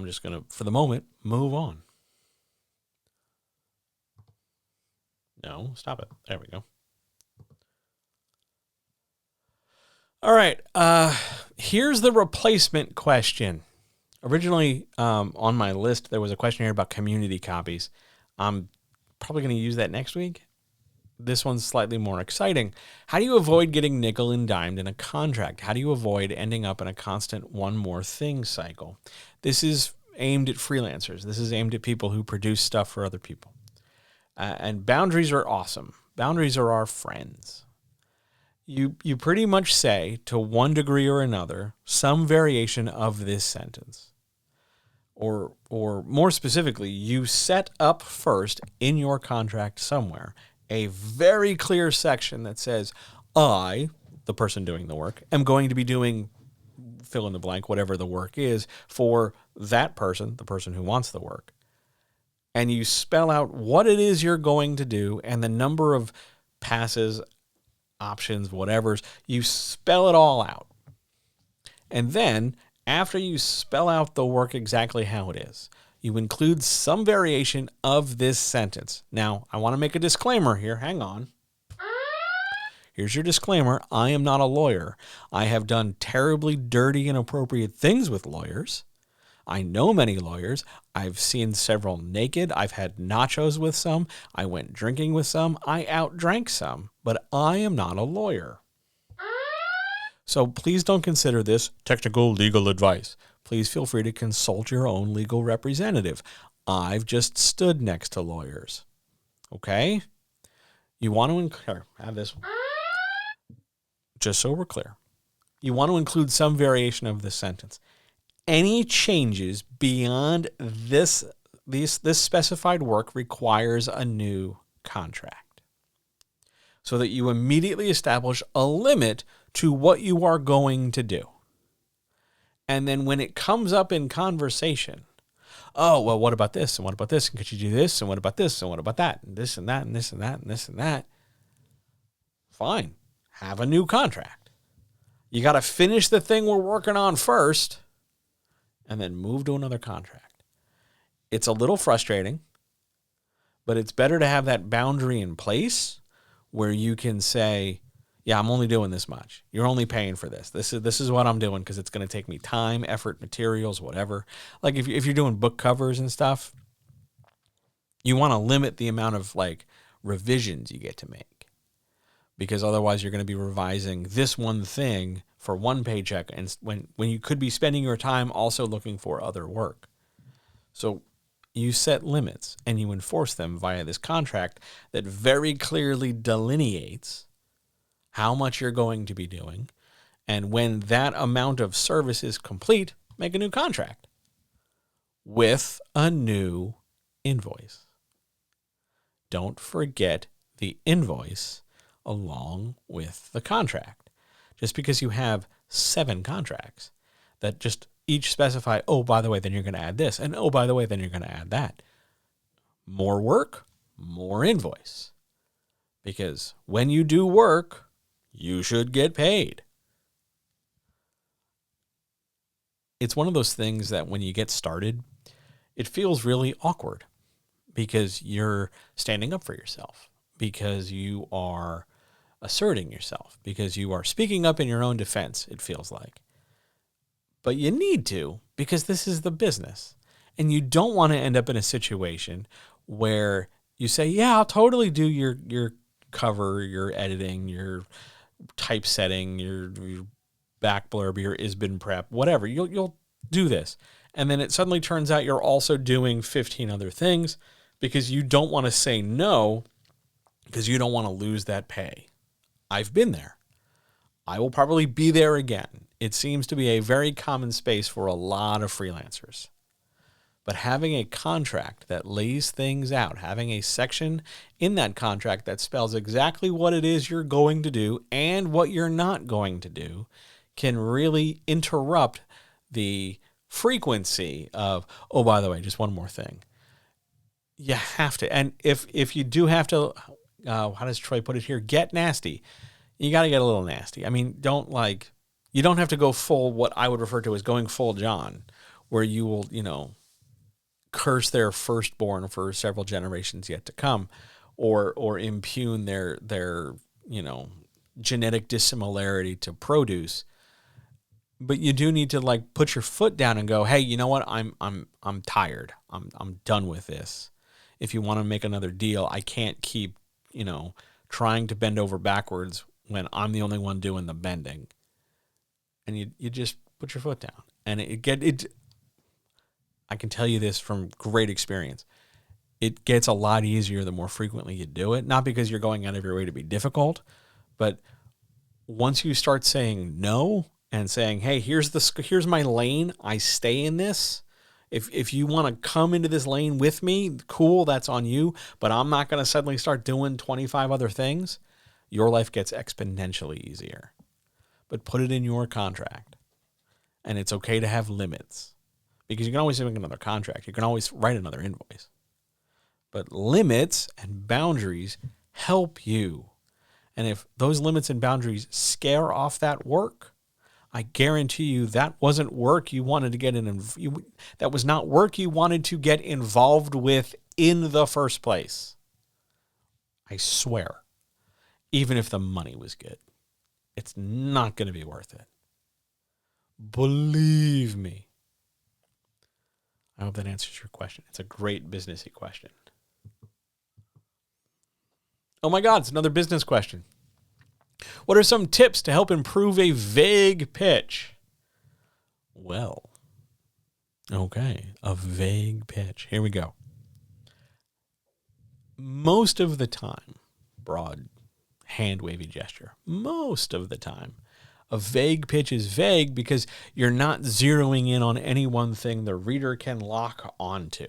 just going to, for the moment, move on. No, stop it. There we go. All right. Here's the replacement question. Originally, on my list, there was a question here about community copies. I'm probably going to use that next week. This one's slightly more exciting. How do you avoid getting nickel and dimed in a contract? How do you avoid ending up in a constant one more thing cycle? This is aimed at freelancers. This is aimed at people who produce stuff for other people. And boundaries are awesome. Boundaries are our friends. You pretty much say, to one degree or another, some variation of this sentence. Or more specifically, you set up first in your contract somewhere a very clear section that says, I, the person doing the work, am going to be doing fill in the blank, whatever the work is, for that person, the person who wants the work. And you spell out what it is you're going to do and the number of passes, options, whatevers. You spell it all out. And then, after you spell out the work exactly how it is, you include some variation of this sentence. Now, I want to make a disclaimer here. Hang on. Here's your disclaimer. I am not a lawyer. I have done terribly dirty, inappropriate things with lawyers. I know many lawyers. I've seen several naked. I've had nachos with some. I went drinking with some. I outdrank some. But I am not a lawyer. So please don't consider this technical legal advice. Please feel free to consult your own legal representative. I've just stood next to lawyers. Okay? You want to have this. Just so we're clear. You want to include some variation of this sentence. Any changes beyond this specified work requires a new contract. So that you immediately establish a limit to what you are going to do. And then when it comes up in conversation, oh, well, what about this? And what about this? And could you do this? And what about this? And what about that? And this and that and this and that and this and that. Fine. Have a new contract. You got to finish the thing we're working on first and then move to another contract. It's a little frustrating, but it's better to have that boundary in place where you can say, yeah, I'm only doing this much. You're only paying for this. This is what I'm doing because it's going to take me time, effort, materials, whatever. Like if you're doing book covers and stuff, you want to limit the amount of like revisions you get to make because otherwise you're going to be revising this one thing for one paycheck and when you could be spending your time also looking for other work. So you set limits and you enforce them via this contract that very clearly delineates how much you're going to be doing, and when that amount of service is complete, make a new contract with a new invoice. Don't forget the invoice along with the contract. Just because you have 7 contracts that just each specify, oh, by the way, then you're going to add this, and oh, by the way, then you're going to add that. More work, more invoice. Because when you do work, you should get paid. It's one of those things that when you get started, it feels really awkward because you're standing up for yourself, because you are asserting yourself, because you are speaking up in your own defense, it feels like. But you need to, because this is the business. And you don't want to end up in a situation where you say, yeah, I'll totally do your cover, your editing, your typesetting, your back blurb, your ISBN prep, whatever. You'll do this. And then it suddenly turns out you're also doing 15 other things because you don't want to say no because you don't want to lose that pay. I've been there. I will probably be there again. It seems to be a very common space for a lot of freelancers. But having a contract that lays things out, having a section in that contract that spells exactly what it is you're going to do and what you're not going to do can really interrupt the frequency of, oh, by the way, just one more thing. You have to, and if you do have to, how does Troy put it here? Get nasty. You got to get a little nasty. I mean, you don't have to go full, what I would refer to as going full John, where you will, curse their firstborn for several generations yet to come, or impugn their genetic dissimilarity to produce. But you do need to put your foot down and go, hey, you know what? I'm tired. I'm done with this. If you want to make another deal, I can't keep, trying to bend over backwards when I'm the only one doing the bending. And you just put your foot down. And I can tell you this from great experience. It gets a lot easier the more frequently you do it. Not because you're going out of your way to be difficult, but once you start saying no and saying, hey, here's my lane, I stay in this. If you want to come into this lane with me, cool, that's on you, but I'm not going to suddenly start doing 25 other things. Your life gets exponentially easier. But put it in your contract. And it's okay to have limits. Because you can always make another contract. You can always write another invoice. But limits and boundaries help you. And if those limits and boundaries scare off that work, I guarantee you that wasn't work you wanted to get in. That was not work you wanted to get involved with in the first place. I swear. Even if the money was good, it's not going to be worth it. Believe me. I hope that answers your question. It's a great businessy question. Oh my God, it's another business question. What are some tips to help improve a vague pitch? Well, okay, a vague pitch. Here we go. Most of the time, broad hand wavy gesture, most of the time, a vague pitch is vague because you're not zeroing in on any one thing the reader can lock onto.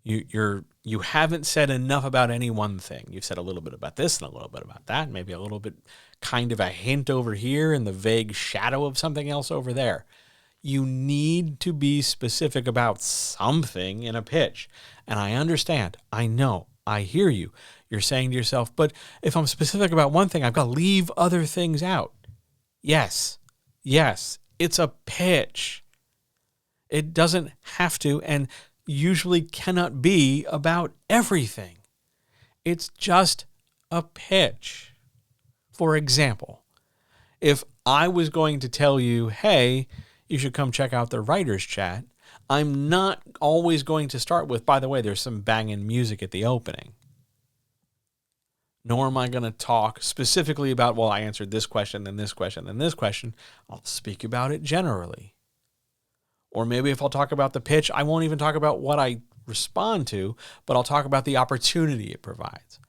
You haven't said enough about any one thing. You've said a little bit about this and a little bit about that, maybe a little bit kind of a hint over here and the vague shadow of something else over there. You need to be specific about something in a pitch. And I understand. I know. I hear you. You're saying to yourself, but if I'm specific about one thing, I've got to leave other things out. Yes, it's a pitch. It doesn't have to and usually cannot be about everything. It's just a pitch. For example, if I was going to tell you, hey, you should come check out the writer's chat, I'm not always going to start with, by the way, there's some banging music at the opening. Nor am I going to talk specifically about, well, I answered this question, then this question, then this question. I'll speak about it generally. Or maybe if I'll talk about the pitch, I won't even talk about what I respond to, but I'll talk about the opportunity it provides.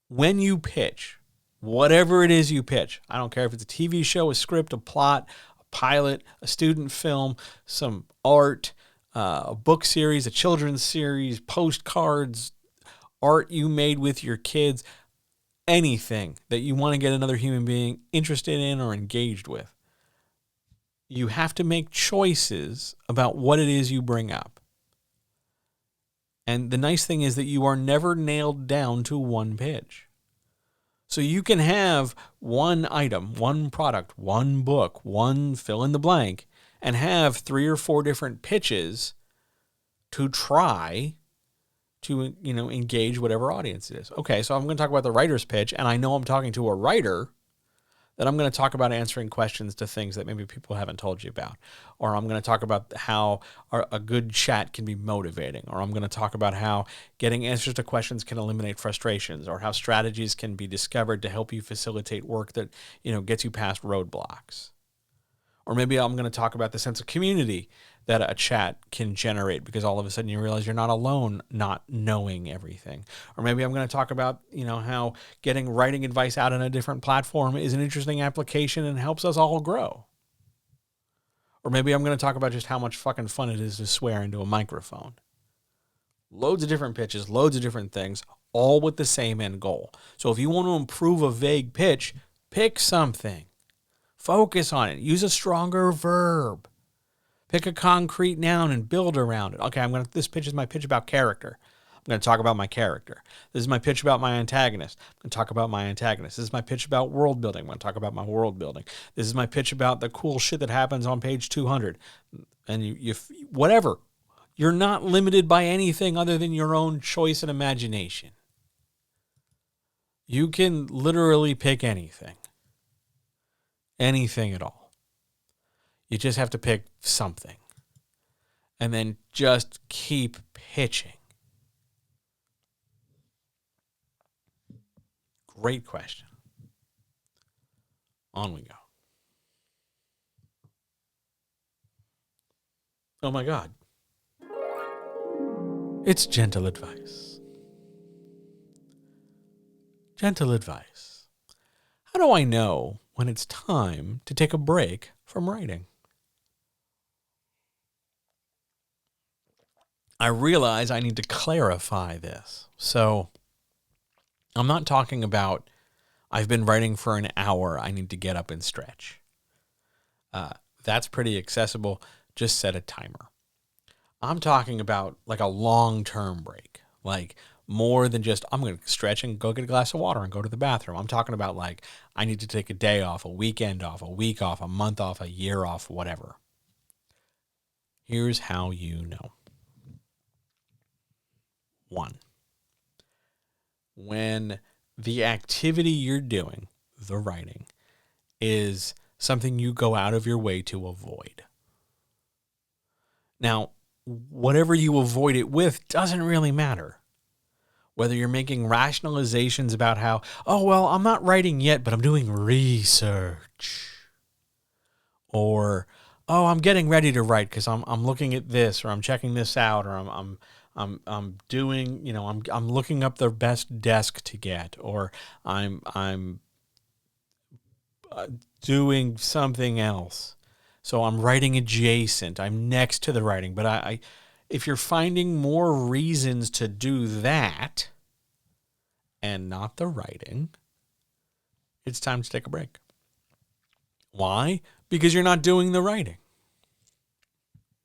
When you pitch, whatever it is you pitch, I don't care if it's a TV show, a script, a plot, a pilot, a student film, some art, a book series, a children's series, postcards, art you made with your kids, anything that you want to get another human being interested in or engaged with, you have to make choices about what it is you bring up. And the nice thing is that you are never nailed down to one pitch. So you can have one item, one product, one book, one fill in the blank, and have 3 or 4 different pitches to try to, engage whatever audience it is. Okay, so I'm going to talk about the writer's pitch, and I know I'm talking to a writer, that I'm going to talk about answering questions to things that maybe people haven't told you about. Or I'm going to talk about how a good chat can be motivating. Or I'm going to talk about how getting answers to questions can eliminate frustrations, or how strategies can be discovered to help you facilitate work that, gets you past roadblocks. Or maybe I'm going to talk about the sense of community that a chat can generate, because all of a sudden you realize you're not alone not knowing everything. Or maybe I'm going to talk about, how getting writing advice out on a different platform is an interesting application and helps us all grow. Or maybe I'm going to talk about just how much fucking fun it is to swear into a microphone. Loads of different pitches, loads of different things, all with the same end goal. So if you want to improve a vague pitch, pick something. Focus on it. Use a stronger verb. Pick a concrete noun and build around it. Okay, this pitch is my pitch about character. I'm going to talk about my character. This is my pitch about my antagonist. I'm going to talk about my antagonist. This is my pitch about world building. I'm going to talk about my world building. This is my pitch about the cool shit that happens on page 200. And you whatever. You're not limited by anything other than your own choice and imagination. You can literally pick anything. Anything at all. You just have to pick something. And then just keep pitching. Great question. On we go. Oh my God. It's gentle advice. Gentle advice. How do I know when it's time to take a break from writing? I realize I need to clarify this. So I'm not talking about I've been writing for an hour, I need to get up and stretch. That's pretty accessible. Just set a timer. I'm talking about like a long-term break, like more than just I'm going to stretch and go get a glass of water and go to the bathroom. I'm talking about like I need to take a day off, a weekend off, a week off, a month off, a year off, whatever. Here's how you know. 1. When the activity you're doing, the writing, is something you go out of your way to avoid. Now, whatever you avoid it with doesn't really matter. Whether you're making rationalizations about how, I'm not writing yet, but I'm doing research. Or, I'm getting ready to write because I'm looking at this, or I'm checking this out, or I'm doing, I'm looking up the best desk to get, or I'm doing something else. So I'm writing adjacent. I'm next to the writing. But if you're finding more reasons to do that and not the writing, it's time to take a break. Why? Because you're not doing the writing.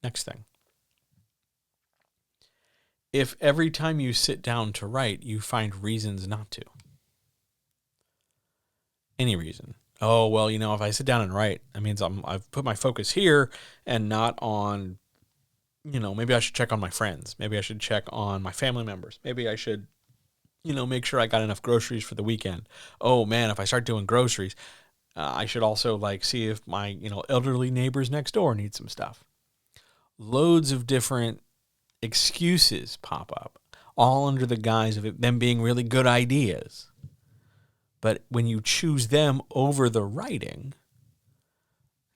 Next thing. If every time you sit down to write, you find reasons not to. Any reason. If I sit down and write, that means I've put my focus here and not on, maybe I should check on my friends. Maybe I should check on my family members. Maybe I should, make sure I got enough groceries for the weekend. Oh man, if I start doing groceries, I should also see if my, elderly neighbors next door need some stuff. Loads of different excuses pop up, all under the guise of them being really good ideas. But when you choose them over the writing,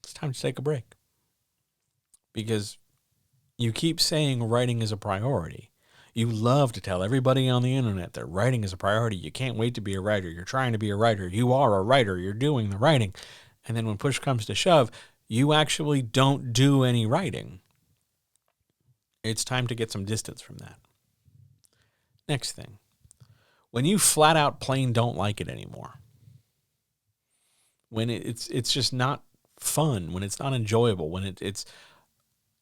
it's time to take a break. Because you keep saying writing is a priority. You love to tell everybody on the internet that writing is a priority. You can't wait to be a writer. You're trying to be a writer. You are a writer. You're doing the writing. And then when push comes to shove, you actually don't do any writing. It's time to get some distance from that. Next thing. When you flat out plain don't like it anymore. When it's just not fun, when it's not enjoyable, when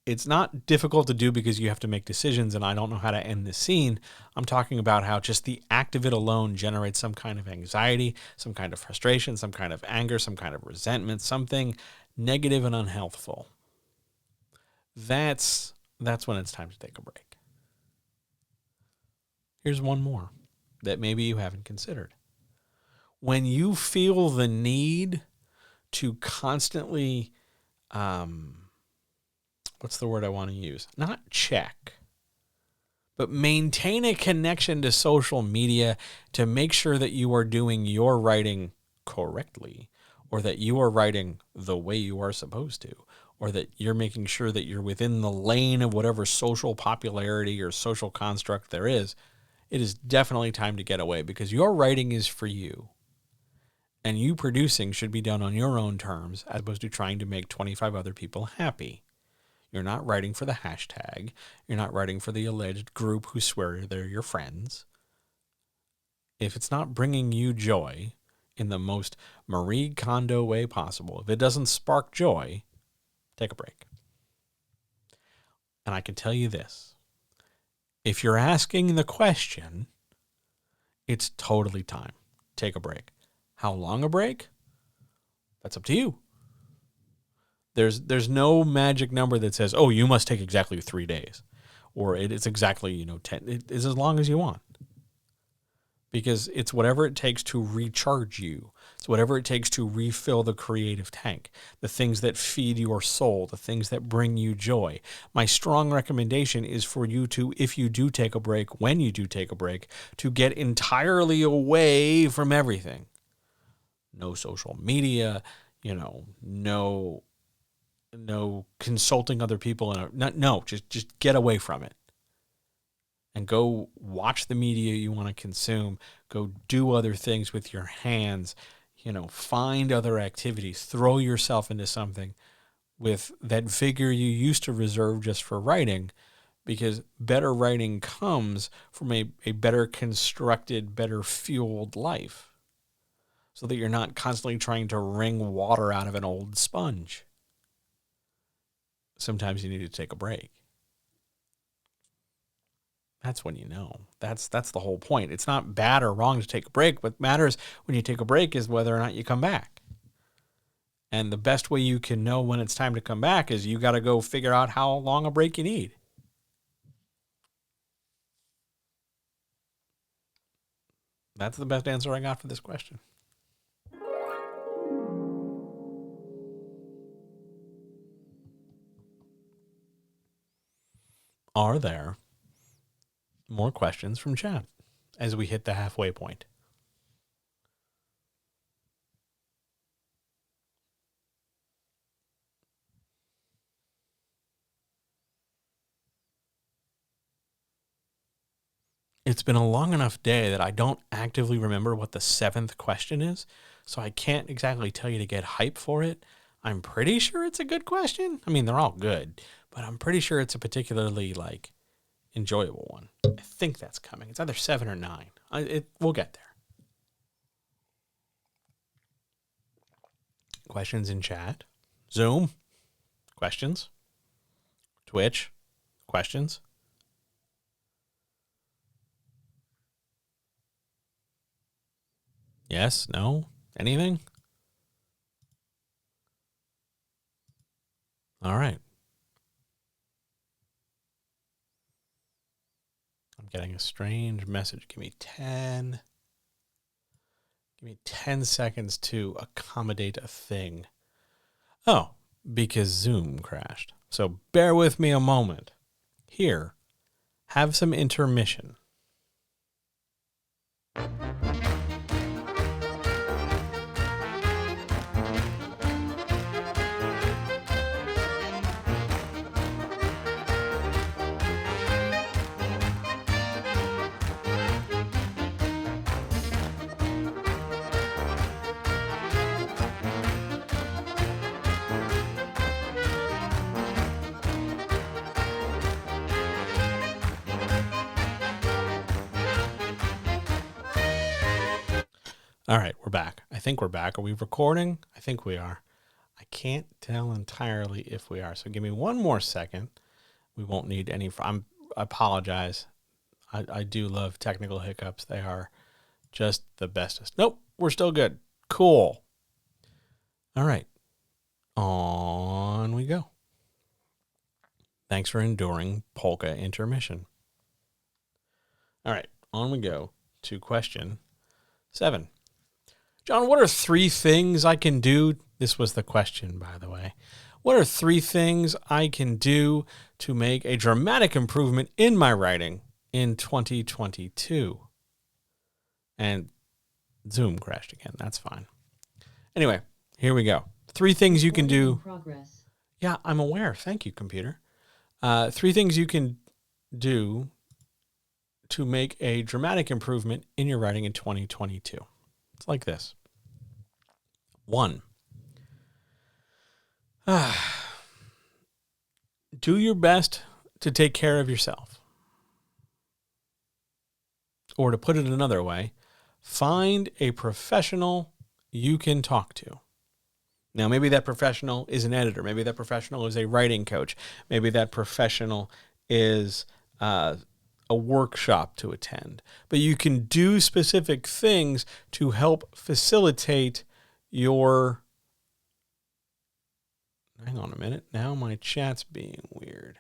it's not difficult to do because you have to make decisions and I don't know how to end the scene. I'm talking about how just the act of it alone generates some kind of anxiety, some kind of frustration, some kind of anger, some kind of resentment, something negative and unhealthful. That's when it's time to take a break. Here's one more that maybe you haven't considered. When you feel the need to constantly, what's the word I want to use? Not check, but maintain a connection to social media to make sure that you are doing your writing correctly, or that you are writing the way you are supposed to, or that you're making sure that you're within the lane of whatever social popularity or social construct there is. It is definitely time to get away, because your writing is for you. And you producing should be done on your own terms, as opposed to trying to make 25 other people happy. You're not writing for the hashtag. You're not writing for the alleged group who swear they're your friends. If it's not bringing you joy in the most Marie Kondo way possible, if it doesn't spark joy, take a break. And I can tell you this. If you're asking the question, it's totally time. Take a break. How long a break? That's up to you. There's no magic number that says, oh, you must take exactly 3 days. Or it's exactly, 10. It is as long as you want. Because it's whatever it takes to recharge you. It's whatever it takes to refill the creative tank. The things that feed your soul. The things that bring you joy. My strong recommendation is for you to, if you do take a break, when you do take a break, to get entirely away from everything. No social media, no consulting other people. Just get away from it. And go watch the media you want to consume. Go do other things with your hands. Find other activities. Throw yourself into something with that vigor you used to reserve just for writing, because better writing comes from a better constructed, better fueled life, so that you're not constantly trying to wring water out of an old sponge. Sometimes you need to take a break. That's when you know. That's the whole point. It's not bad or wrong to take a break. What matters when you take a break is whether or not you come back. And the best way you can know when it's time to come back is you got to go figure out how long a break you need. That's the best answer I got for this question. Are there more questions from chat as we hit the halfway point? It's been a long enough day that I don't actively remember what the 7th question is, so I can't exactly tell you to get hype for it. I'm pretty sure it's a good question. I mean, they're all good, but I'm pretty sure it's a particularly enjoyable one. I think that's coming. It's either 7 or 9. We'll get there. Questions in chat. Zoom. Questions. Twitch. Questions. Yes? No? Anything? All right. I'm getting a strange message. Give me 10 seconds to accommodate a thing. Oh, because Zoom crashed. So bear with me a moment. Here, have some intermission. All right, we're back. I think we're back. Are we recording? I think we are. I can't tell entirely if we are. So give me one more second. We won't need any. I apologize. I do love technical hiccups. They are just the bestest. Nope, we're still good. Cool. All right. On we go. Thanks for enduring polka intermission. All right, on we go to question 7. John, what are 3 things I can do? This was the question, by the way. What are 3 things I can do to make a dramatic improvement in my writing in 2022? And Zoom crashed again. That's fine. Anyway, here we go. 3 things you can do. Progress. Yeah, I'm aware. Thank you, computer. 3 things you can do to make a dramatic improvement in your writing in 2022. It's like this. 1. Do your best to take care of yourself. Or to put it another way, find a professional you can talk to. Now, maybe that professional is an editor. Maybe that professional is a writing coach. Maybe that professional is a workshop to attend. But you can do specific things to help facilitate your... Hang on a minute. Now my chat's being weird.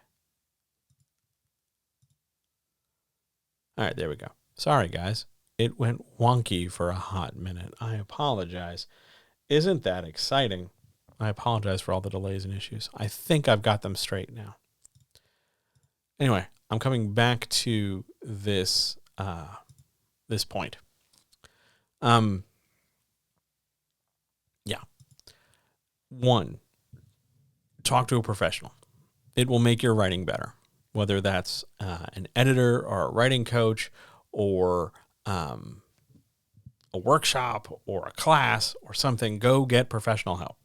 All right, there we go. Sorry, guys. It went wonky for a hot minute. I apologize. Isn't that exciting? I apologize for all the delays and issues. I think I've got them straight now. Anyway, I'm coming back to this this point. Yeah. 1, talk to a professional. It will make your writing better, whether that's an editor or a writing coach or a workshop or a class or something. Go get professional help.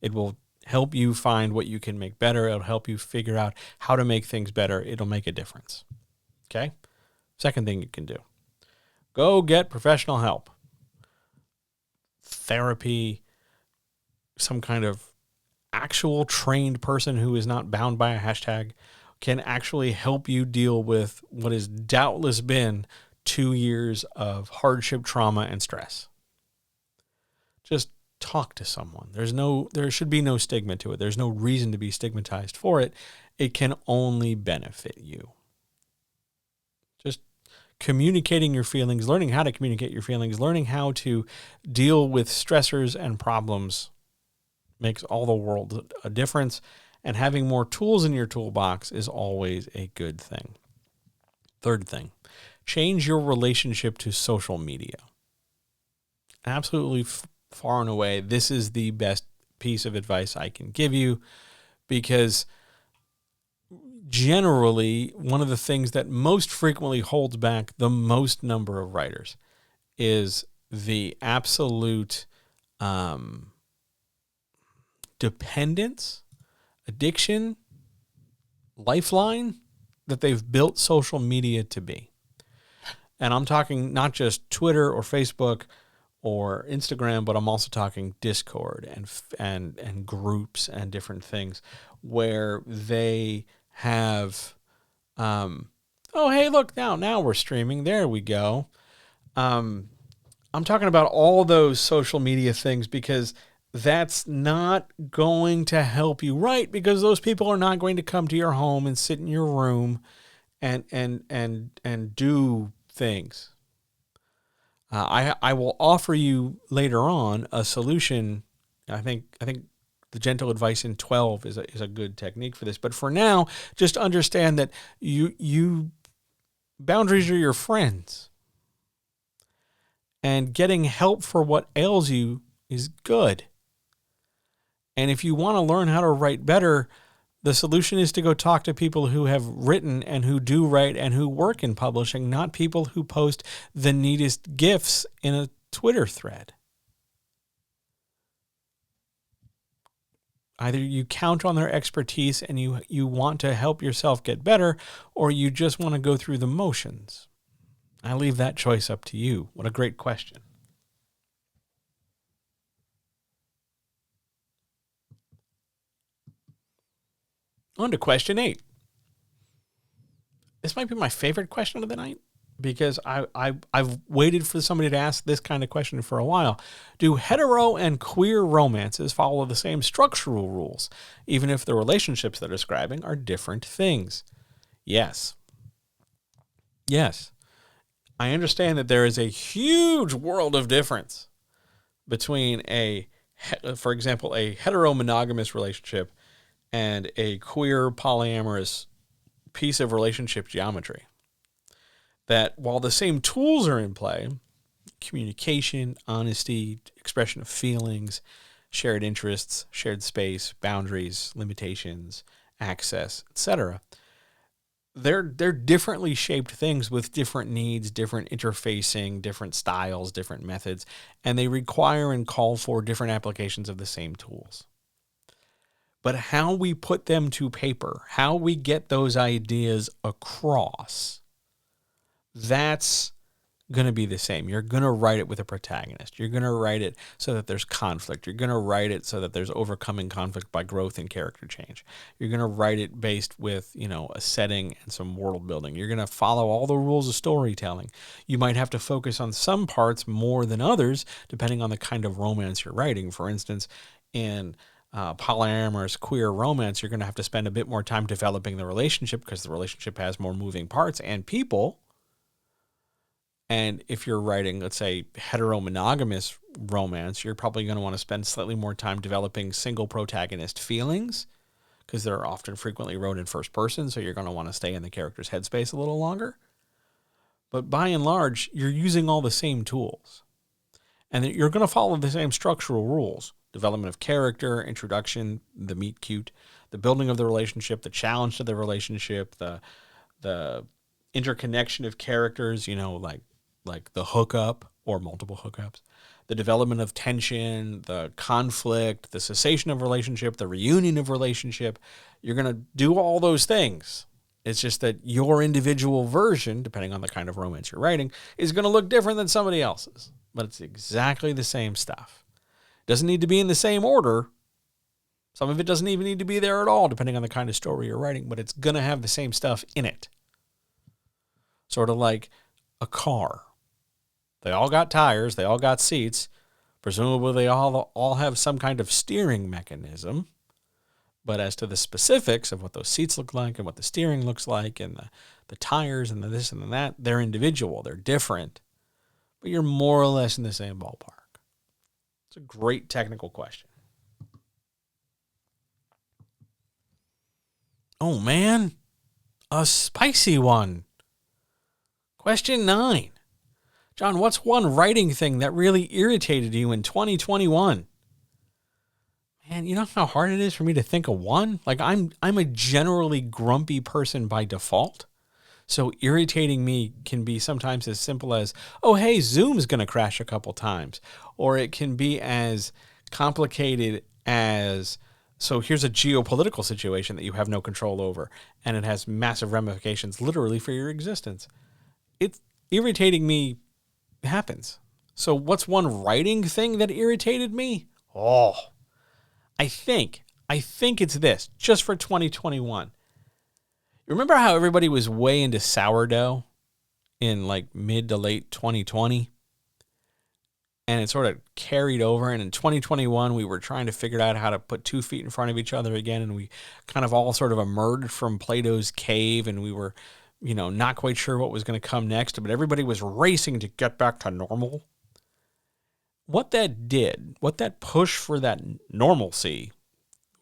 It will help you find what you can make better. It'll help you figure out how to make things better. It'll make a difference. Okay? 2nd thing you can do. Go get professional help. Therapy, some kind of actual trained person who is not bound by a hashtag can actually help you deal with what has doubtless been 2 years of hardship, trauma, and stress. Just talk to someone. There should be no stigma to it. There's no reason to be stigmatized for it. It can only benefit you. Just communicating your feelings, learning how to communicate your feelings, learning how to deal with stressors and problems makes all the world a difference. And having more tools in your toolbox is always a good thing. 3rd thing, change your relationship to social media. Absolutely far and away, this is the best piece of advice I can give you, because generally one of the things that most frequently holds back the most number of writers is the absolute dependence, addiction, lifeline that they've built social media to be. And I'm talking not just Twitter or Facebook or Instagram, but I'm also talking Discord and groups and different things where they have, oh, hey, look, now we're streaming. There we go. I'm talking about all those social media things because that's not going to help you write, because those people are not going to come to your home and sit in your room and do things. I will offer you later on a solution. I think the gentle advice in 12 is a good technique for this. But for now, just understand that you boundaries are your friends, and getting help for what ails you is good. And if you want to learn how to write better, the solution is to go talk to people who have written and who do write and who work in publishing, not people who post the neatest GIFs in a Twitter thread. Either you count on their expertise and you want to help yourself get better, or you just want to go through the motions. I leave that choice up to you. What a great question. On to question 8. This might be my favorite question of the night because I've waited for somebody to ask this kind of question for a while. Do hetero and queer romances follow the same structural rules, even if the relationships they're describing are different things? Yes. Yes. I understand that there is a huge world of difference between for example, a hetero-monogamous relationship and a queer polyamorous piece of relationship geometry. That while the same tools are in play, communication, honesty, expression of feelings, shared interests, shared space, boundaries, limitations, access, etc., they're differently shaped things with different needs, different interfacing, different styles, different methods, and they require and call for different applications of the same tools. But how we put them to paper, how we get those ideas across, that's going to be the same. You're going to write it with a protagonist. You're going to write it so that there's conflict. You're going to write it so that there's overcoming conflict by growth and character change. You're going to write it based with, a setting and some world building. You're going to follow all the rules of storytelling. You might have to focus on some parts more than others, depending on the kind of romance you're writing. For instance, in polyamorous queer romance, you're going to have to spend a bit more time developing the relationship because the relationship has more moving parts and people. And if you're writing, let's say, hetero-monogamous romance, you're probably going to want to spend slightly more time developing single protagonist feelings because they're often frequently wrote in first person, so you're going to want to stay in the character's headspace a little longer. But by and large, you're using all the same tools. And you're going to follow the same structural rules. Development of character, introduction, the meet cute, the building of the relationship, the challenge to the relationship, the interconnection of characters, like the hookup or multiple hookups, the development of tension, the conflict, the cessation of relationship, the reunion of relationship. You're going to do all those things. It's just that your individual version, depending on the kind of romance you're writing, is going to look different than somebody else's. But it's exactly the same stuff. Doesn't need to be in the same order. Some of it doesn't even need to be there at all, depending on the kind of story you're writing, but it's going to have the same stuff in it. Sort of like a car. They all got tires, they all got seats. Presumably they all have some kind of steering mechanism. But as to the specifics of what those seats look like and what the steering looks like and the tires and the this and the that, they're individual, they're different. But you're more or less in the same ballpark. It's a great technical question. Oh man, a spicy one. Question 9. John, what's one writing thing that really irritated you in 2021? Man, you know how hard it is for me to think of one? Like I'm a generally grumpy person by default. So irritating me can be sometimes as simple as, oh, hey, Zoom's going to crash a couple times. Or it can be as complicated as, so here's a geopolitical situation that you have no control over, and it has massive ramifications literally for your existence. It's irritating me happens. So what's one writing thing that irritated me? Oh, I think it's this, just for 2021. You remember how everybody was way into sourdough in like mid to late 2020? And it sort of carried over. And in 2021, we were trying to figure out how to put 2 feet in front of each other again. And we kind of all sort of emerged from Plato's cave. And we were, not quite sure what was going to come next. But everybody was racing to get back to normal. What that push for that normalcy,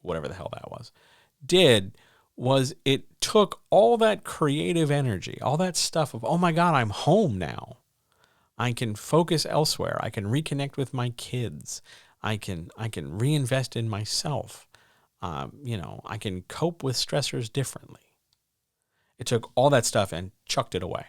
whatever the hell that was it took all that creative energy, all that stuff of, oh my God, I'm home now. I can focus elsewhere. I can reconnect with my kids. I can reinvest in myself. I can cope with stressors differently. It took all that stuff and chucked it away.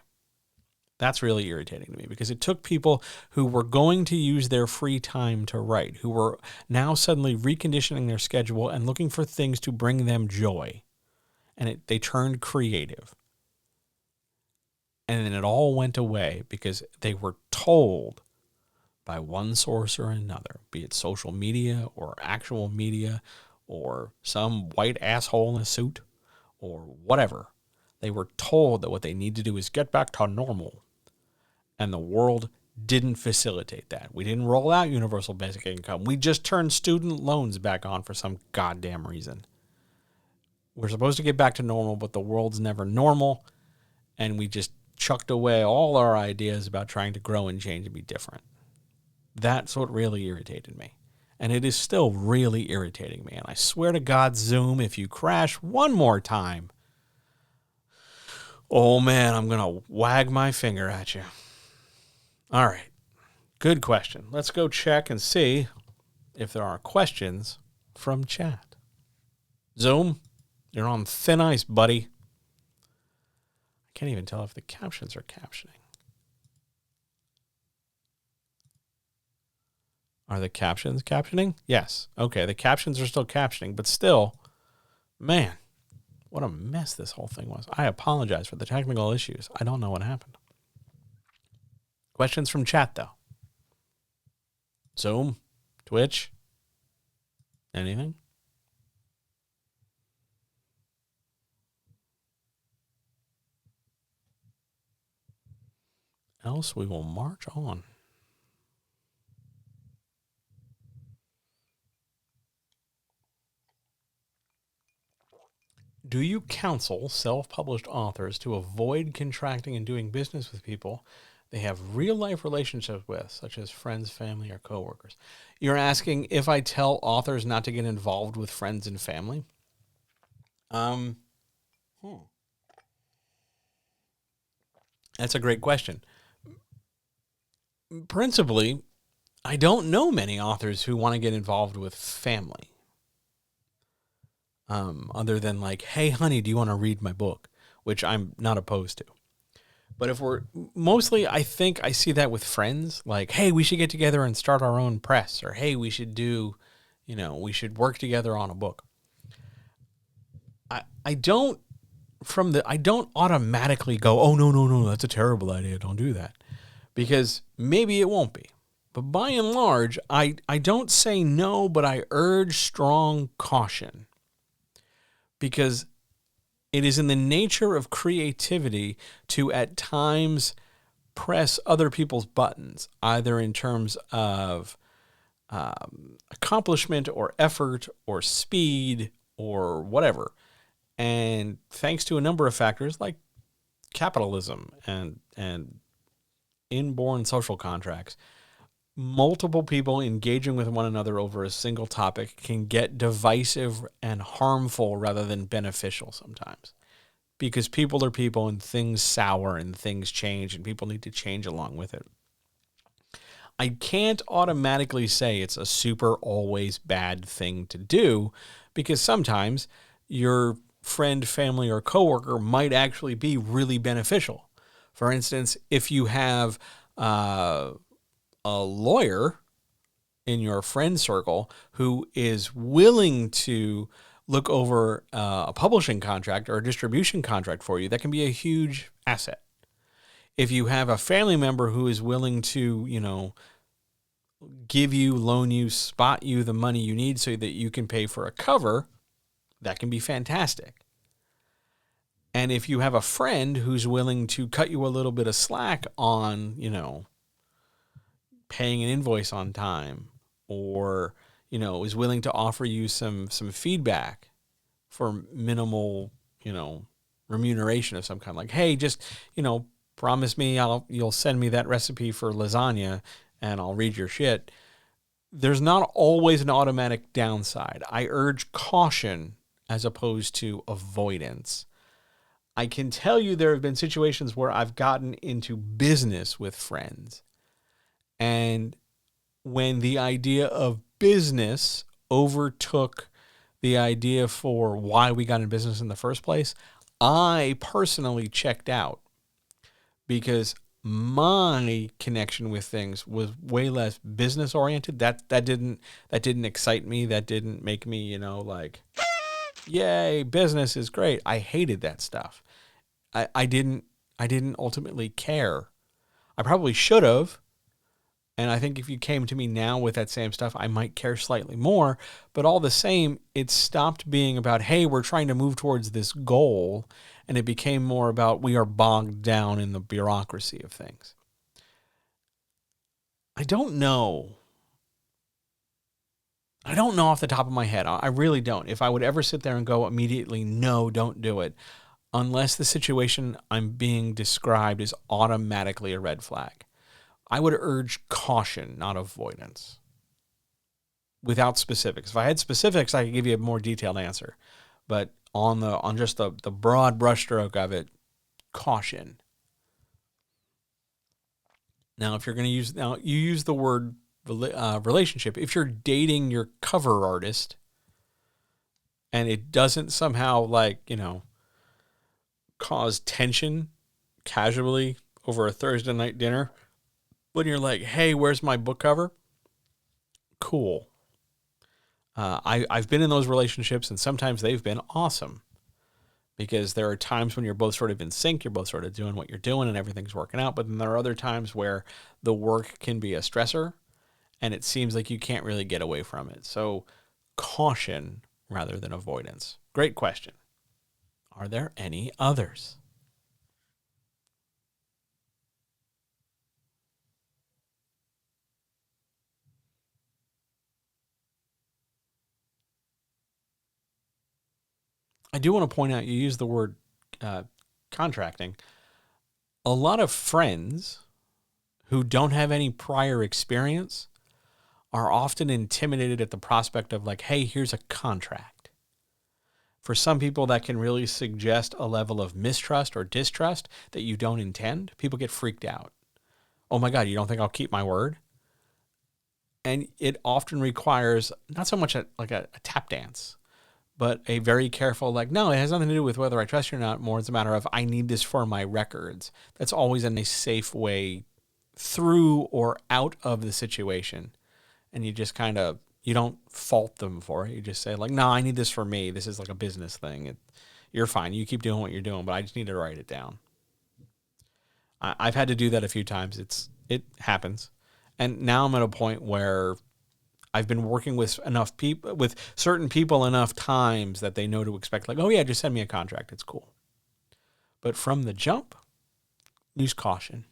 That's really irritating to me because it took people who were going to use their free time to write, who were now suddenly reconditioning their schedule and looking for things to bring them joy. And they turned creative. And then it all went away because they were told by one source or another, be it social media or actual media or some white asshole in a suit, or whatever. They were told that what they need to do is get back to normal. And the world didn't facilitate that. We didn't roll out universal basic income. We just turned student loans back on for some goddamn reason. We're supposed to get back to normal, but the world's never normal. And we just chucked away all our ideas about trying to grow and change and be different. That's what really irritated me. And it is still really irritating me. And I swear to God, Zoom, if you crash one more time, oh man, I'm going to wag my finger at you. All right. Good question. Let's go check and see if there are questions from chat. Zoom, you're on thin ice, buddy. I can't even tell if the captions are captioning. Are the captions captioning? Yes. Okay, the captions are still captioning, but still, man, what a mess this whole thing was. I apologize for the technical issues. I don't know what happened. Questions from chat, though. Zoom? Twitch? Anything? Else we will march on. Do you counsel self-published authors to avoid contracting and doing business with people they have real-life relationships with, such as friends, family, or coworkers? You're asking if I tell authors not to get involved with friends and family? That's a great question. Principally, I don't know many authors who want to get involved with family. Other than like, hey, honey, do you want to read my book? Which I'm not opposed to. But if we're mostly, I think I see that with friends. Like, hey, we should get together and start our own press. Or, hey, we should we should work together on a book. I don't automatically go, oh, no, that's a terrible idea. Don't do that. Because maybe it won't be. But by and large, I don't say no, but I urge strong caution. Because it is in the nature of creativity to at times press other people's buttons, either in terms of accomplishment or effort or speed or whatever. And thanks to a number of factors like capitalism and inborn social contracts, multiple people engaging with one another over a single topic can get divisive and harmful rather than beneficial sometimes. Because people are people and things sour and things change and people need to change along with it. I can't automatically say it's a super always bad thing to do because sometimes your friend, family, or coworker might actually be really beneficial. For instance, if you have a lawyer in your friend circle who is willing to look over a publishing contract or a distribution contract for you, that can be a huge asset. If you have a family member who is willing to, give you, loan you, spot you the money you need so that you can pay for a cover, that can be fantastic. And if you have a friend who's willing to cut you a little bit of slack on, paying an invoice on time, or is willing to offer you some feedback for minimal remuneration of some kind, like, hey, just promise me you'll send me that recipe for lasagna and I'll read your shit. There's not always an automatic downside. I urge caution as opposed to avoidance. I can tell you there have been situations where I've gotten into business with friends. And when the idea of business overtook the idea for why we got in business in the first place, I personally checked out because my connection with things was way less business oriented. That didn't excite me. That didn't make me, like, yay, business is great. I hated that stuff. I didn't ultimately care. I probably should have, And I think if you came to me now with that same stuff, I might care slightly more. But all the same, it stopped being about, hey, we're trying to move towards this goal. And it became more about we are bogged down in the bureaucracy of things. I don't know. I don't know off the top of my head. I really don't. If I would ever sit there and go immediately, no, don't do it. Unless the situation I'm being described is automatically a red flag. I would urge caution, not avoidance. Without specifics. If I had specifics, I could give you a more detailed answer. But on just the broad brushstroke of it, caution. Now, if you're going to use, you use the word relationship. If you're dating your cover artist and it doesn't somehow cause tension casually over a Thursday night dinner, when you're like, hey, where's my book cover? Cool. I've been in those relationships, and sometimes they've been awesome because there are times when you're both sort of in sync, you're both sort of doing what you're doing and everything's working out. But then there are other times where the work can be a stressor and it seems like you can't really get away from it. So caution rather than avoidance. Great question. Are there any others? I do want to point out, you use the word contracting. A lot of friends who don't have any prior experience are often intimidated at the prospect of like, hey, here's a contract. For some people, that can really suggest a level of mistrust or distrust that you don't intend. People get freaked out. Oh my God, you don't think I'll keep my word? And it often requires not so much a tap dance, but a very careful, no, it has nothing to do with whether I trust you or not. More it's a matter of, I need this for my records. That's always a nice, safe way through or out of the situation. And you just you don't fault them for it. You just say no, I need this for me. This is like a business thing. You're fine. You keep doing what you're doing, but I just need to write it down. I've had to do that a few times. It happens. And now I'm at a point where I've been working with certain people enough times that they know to expect oh yeah, just send me a contract. It's cool. But from the jump, use caution.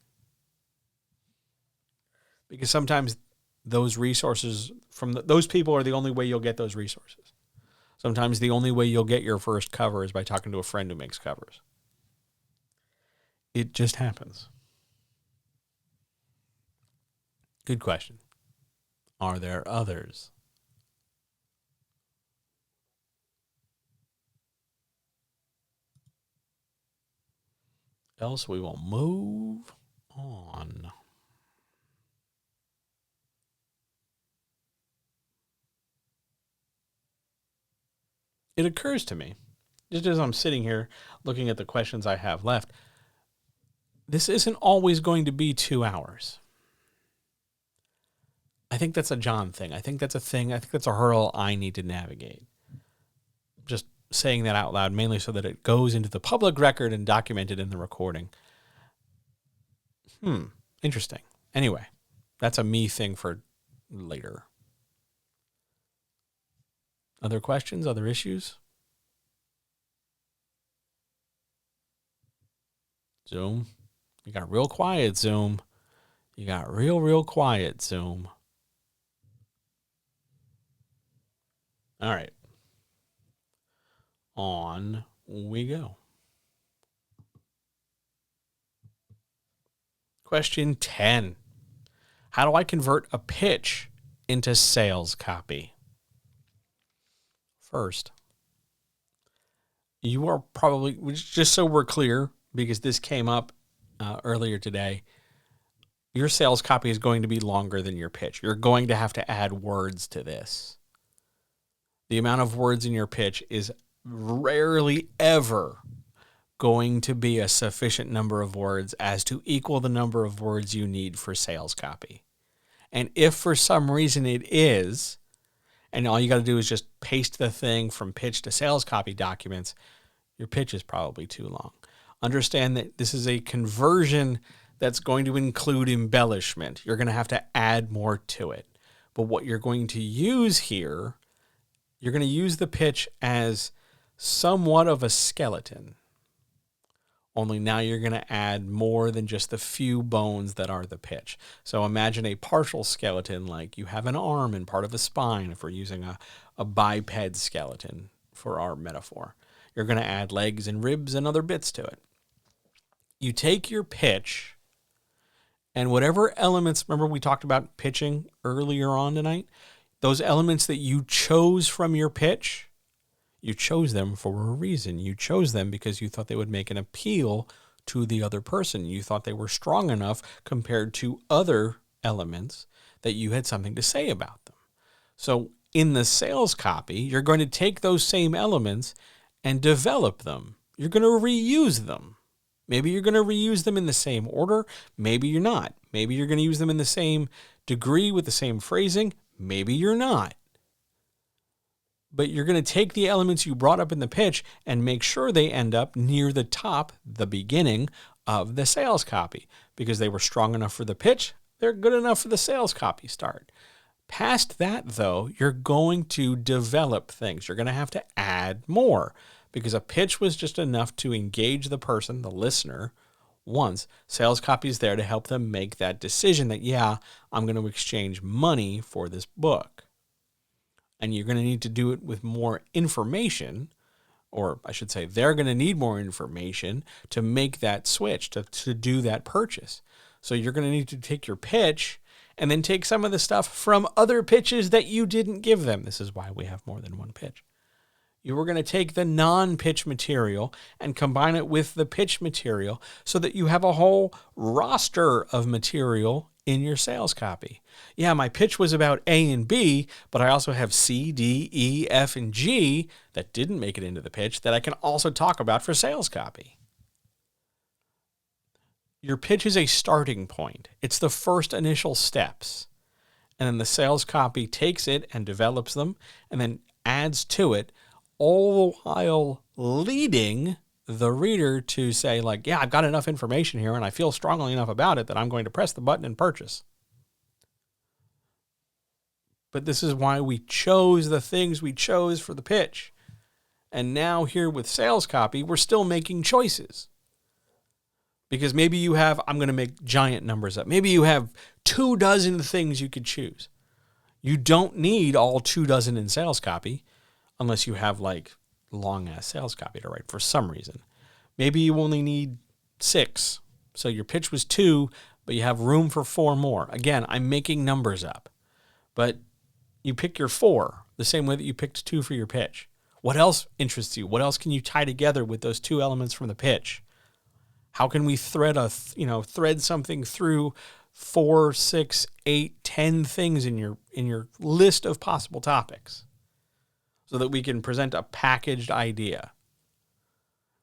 Because sometimes those resources those people are the only way you'll get those resources. Sometimes the only way you'll get your first cover is by talking to a friend who makes covers. It just happens. Good question. Are there others? Else we will move on. It occurs to me, just as I'm sitting here looking at the questions I have left, this isn't always going to be 2 hours. I think that's a John thing. I think that's a thing. I think that's a hurdle I need to navigate. Just saying that out loud, mainly so that it goes into the public record and documented in the recording. Interesting. Anyway, that's a me thing for later. Other questions? Other issues? Zoom. You got real quiet, Zoom. You got real quiet, Zoom. All right. On we go. Question 10. How do I convert a pitch into sales copy? First, you are probably, just so we're clear, because this came up earlier today, your sales copy is going to be longer than your pitch. You're going to have to add words to this. The amount of words in your pitch is rarely ever going to be a sufficient number of words as to equal the number of words you need for sales copy. And if for some reason it is, and all you got to do is just paste the thing from pitch to sales copy documents, your pitch is probably too long. Understand that this is a conversion that's going to include embellishment. You're going to have to add more to it. But what you're going to use here, you're going to use the pitch as somewhat of a skeleton. Only now you're going to add more than just the few bones that are the pitch. So imagine a partial skeleton, like you have an arm and part of the spine, if we're using a biped skeleton for our metaphor. You're going to add legs and ribs and other bits to it. You take your pitch and whatever elements, remember we talked about pitching earlier on tonight? Those elements that you chose from your pitch, you chose them for a reason. You chose them because you thought they would make an appeal to the other person. You thought they were strong enough compared to other elements that you had something to say about them. So in the sales copy, you're going to take those same elements and develop them. You're going to reuse them. Maybe you're going to reuse them in the same order. Maybe you're not. Maybe you're going to use them in the same degree with the same phrasing. Maybe you're not. But you're going to take the elements you brought up in the pitch and make sure they end up near the top, the beginning of the sales copy. Because they were strong enough for the pitch, they're good enough for the sales copy start. Past that, though, you're going to develop things. You're going to have to add more. Because a pitch was just enough to engage the person, the listener, once. Sales copy is there to help them make that decision that, yeah, I'm going to exchange money for this book. And you're going to need to do it with more information, or I should say they're going to need more information to make that switch, to do that purchase. So you're going to need to take your pitch and then take some of the stuff from other pitches that you didn't give them. This is why we have more than one pitch. You were going to take the non-pitch material and combine it with the pitch material so that you have a whole roster of material in your sales copy. Yeah, my pitch was about A and B, but I also have C, D, E, F, and G that didn't make it into the pitch that I can also talk about for sales copy. Your pitch is a starting point. It's the first initial steps. And then the sales copy takes it and develops them and then adds to it, all the while leading the reader to say, like, yeah, I've got enough information here and I feel strongly enough about it that I'm going to press the button and purchase. But this is why we chose the things we chose for the pitch. And now here with sales copy, we're still making choices. Because maybe you have, I'm going to make giant numbers up. Maybe you have 24 things you could choose. You don't need all 24 in sales copy unless you have like long ass sales copy to write for some reason. Maybe you only need 6. So your pitch was 2, but you have room for 4 more. Again, I'm making numbers up. But you pick your 4 the same way that you picked 2 for your pitch. What else interests you? What else can you tie together with those 2 elements from the pitch? How can we thread something through 4, 6, 8, 10 things in your list of possible topics so that we can present a packaged idea?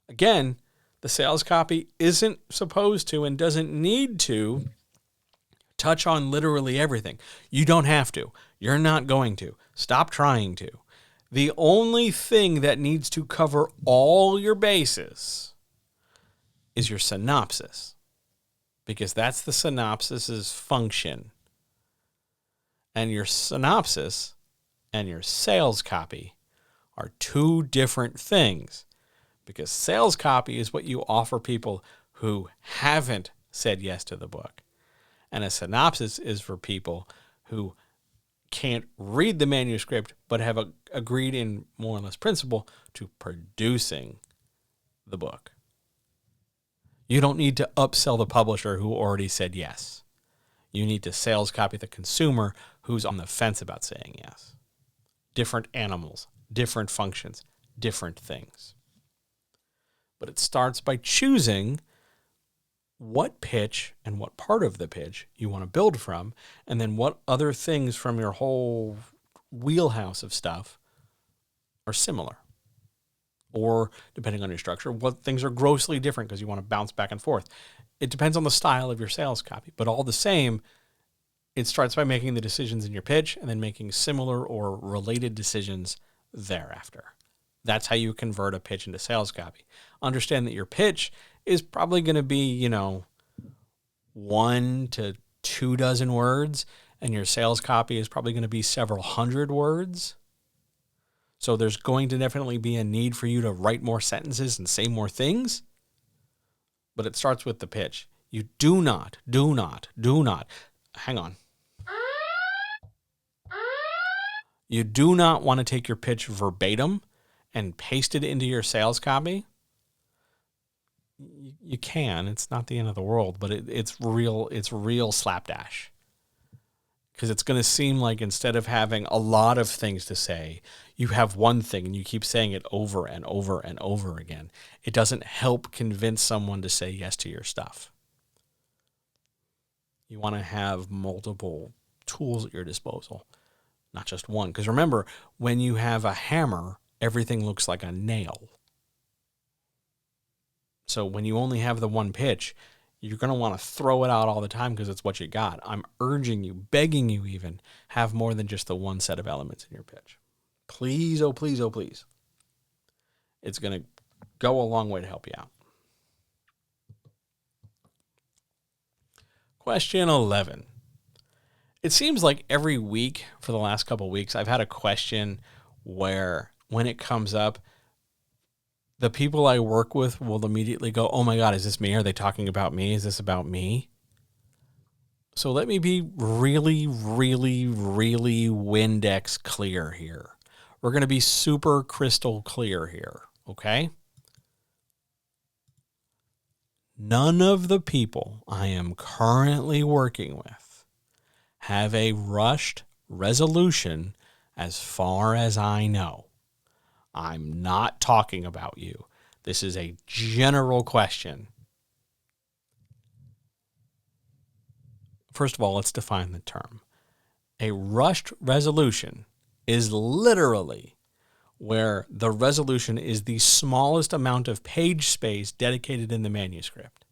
Again, the sales copy isn't supposed to and doesn't need to touch on literally everything. You don't have to. You're not going to. Stop trying to. The only thing that needs to cover all your bases is your synopsis, because that's the synopsis's function. And your synopsis and your sales copy are 2 different things, because sales copy is what you offer people who haven't said yes to the book. And a synopsis is for people who can't read the manuscript but have agreed in more or less principle to producing the book. You don't need to upsell the publisher who already said yes. You need to sales copy the consumer who's on the fence about saying yes. Different animals, different functions, different things. But it starts by choosing what pitch and what part of the pitch you want to build from, and then what other things from your whole wheelhouse of stuff are similar. Or, depending on your structure, what things are grossly different because you want to bounce back and forth. It depends on the style of your sales copy. But all the same, it starts by making the decisions in your pitch and then making similar or related decisions thereafter. That's how you convert a pitch into sales copy. Understand that your pitch is probably going to be, 1 to 2 dozen words, and your sales copy is probably going to be several hundred words. So there's going to definitely be a need for you to write more sentences and say more things. But it starts with the pitch. You do not, hang on. You do not want to take your pitch verbatim and paste it into your sales copy. You can. It's not the end of the world, but it's real slapdash. Because it's going to seem like instead of having a lot of things to say, you have one thing and you keep saying it over and over and over again. It doesn't help convince someone to say yes to your stuff. You want to have multiple tools at your disposal, not just one. Because remember, when you have a hammer, everything looks like a nail. So when you only have the one pitch, you're going to want to throw it out all the time because it's what you got. I'm urging you, begging you even, have more than just the one set of elements in your pitch. Please, oh please, oh please. It's going to go a long way to help you out. Question 11. It seems like every week for the last couple of weeks, I've had a question where when it comes up, the people I work with will immediately go, oh my God, is this me? Are they talking about me? Is this about me? So let me be really, really, really Windex clear here. We're going to be super crystal clear here, okay? None of the people I am currently working with have a rushed resolution as far as I know. I'm not talking about you. This is a general question. First of all, let's define the term. A rushed resolution is literally where the resolution is the smallest amount of page space dedicated in the manuscript,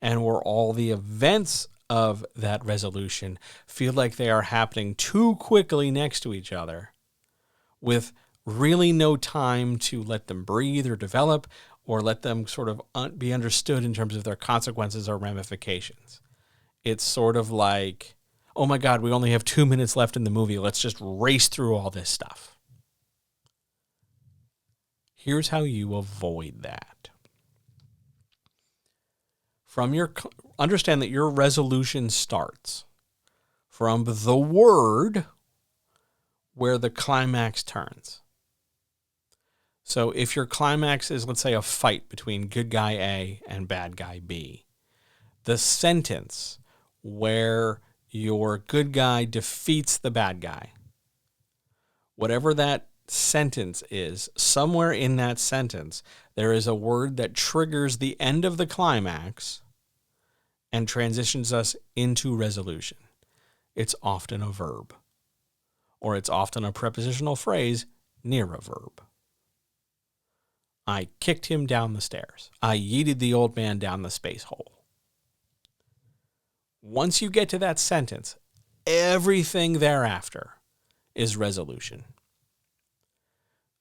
and where all the events of that resolution feel like they are happening too quickly next to each other, with really no time to let them breathe or develop, or let them sort of be understood in terms of their consequences or ramifications. It's sort of like, oh my God, we only have 2 minutes left in the movie. Let's just race through all this stuff. Here's how you avoid that. Understand that your resolution starts from the word where the climax turns. So if your climax is, let's say, a fight between good guy A and bad guy B, the sentence where your good guy defeats the bad guy, whatever that sentence is, somewhere in that sentence, there is a word that triggers the end of the climax and transitions us into resolution. It's often a verb, or it's often a prepositional phrase near a verb. I kicked him down the stairs. I yeeted the old man down the space hole. Once you get to that sentence, everything thereafter is resolution.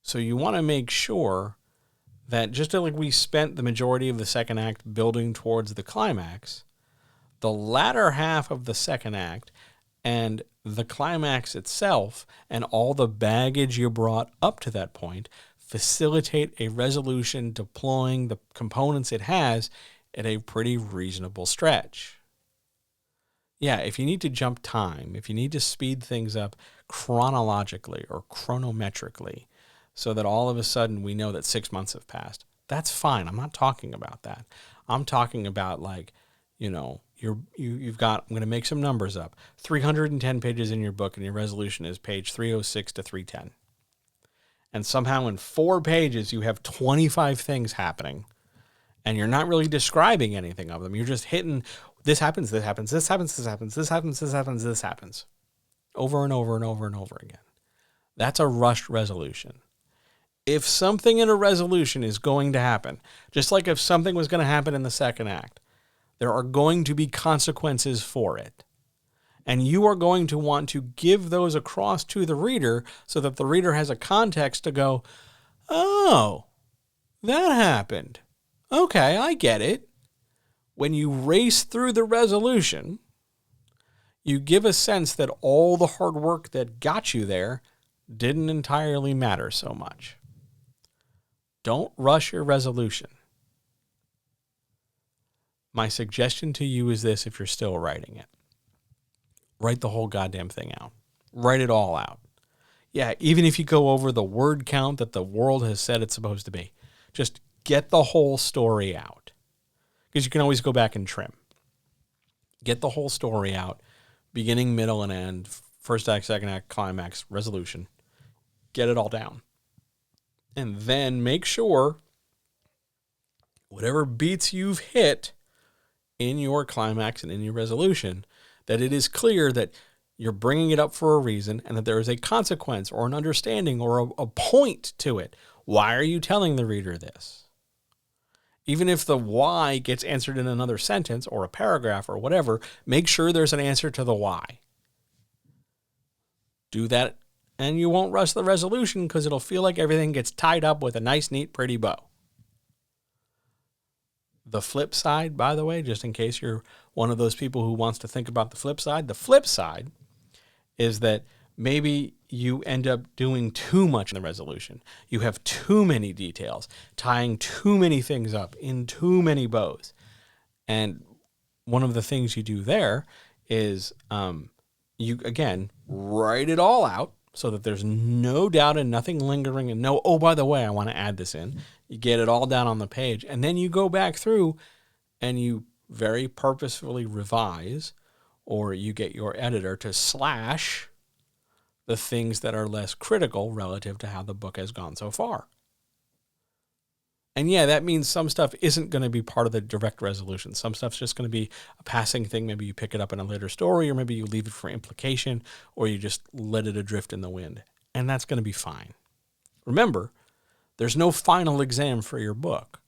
So you want to make sure that just like we spent the majority of the second act building towards the climax, the latter half of the second act and the climax itself and all the baggage you brought up to that point facilitate a resolution deploying the components it has at a pretty reasonable stretch. Yeah, if you need to jump time, if you need to speed things up chronologically or chronometrically so that all of a sudden we know that 6 months have passed, that's fine. I'm not talking about that. I'm talking about you've got, I'm going to make some numbers up, 310 pages in your book and your resolution is page 306 to 310. And somehow in 4 pages, you have 25 things happening, and you're not really describing anything of them. You're just hitting, this happens, this happens, this happens, this happens, this happens, this happens, this happens, over and over and over and over again. That's a rushed resolution. If something in a resolution is going to happen, just like if something was going to happen in the second act, there are going to be consequences for it. And you are going to want to give those across to the reader so that the reader has a context to go, oh, that happened. Okay, I get it. When you race through the resolution, you give a sense that all the hard work that got you there didn't entirely matter so much. Don't rush your resolution. My suggestion to you is this: if you're still writing it, write the whole goddamn thing out. Write it all out. Yeah, even if you go over the word count that the world has said it's supposed to be, just get the whole story out. Because you can always go back and trim. Get the whole story out, beginning, middle, and end, first act, second act, climax, resolution. Get it all down. And then make sure whatever beats you've hit in your climax and in your resolution, that it is clear that you're bringing it up for a reason and that there is a consequence or an understanding or a point to it. Why are you telling the reader this? Even if the why gets answered in another sentence or a paragraph or whatever, make sure there's an answer to the why. Do that, and you won't rush the resolution because it'll feel like everything gets tied up with a nice, neat, pretty bow. The flip side, by the way, just in case you're one of those people who wants to think about the flip side is that maybe you end up doing too much in the resolution. You have too many details, tying too many things up in too many bows. And one of the things you do there is you, again, write it all out so that there's no doubt and nothing lingering and no, oh, by the way, I want to add this in. You get it all down on the page, and then you go back through and you very purposefully revise, or you get your editor to slash the things that are less critical relative to how the book has gone so far. And yeah, that means some stuff isn't going to be part of the direct resolution. Some stuff's just going to be a passing thing. Maybe you pick it up in a later story, or maybe you leave it for implication, or you just let it adrift in the wind. And that's going to be fine. Remember, there's no final exam for your book.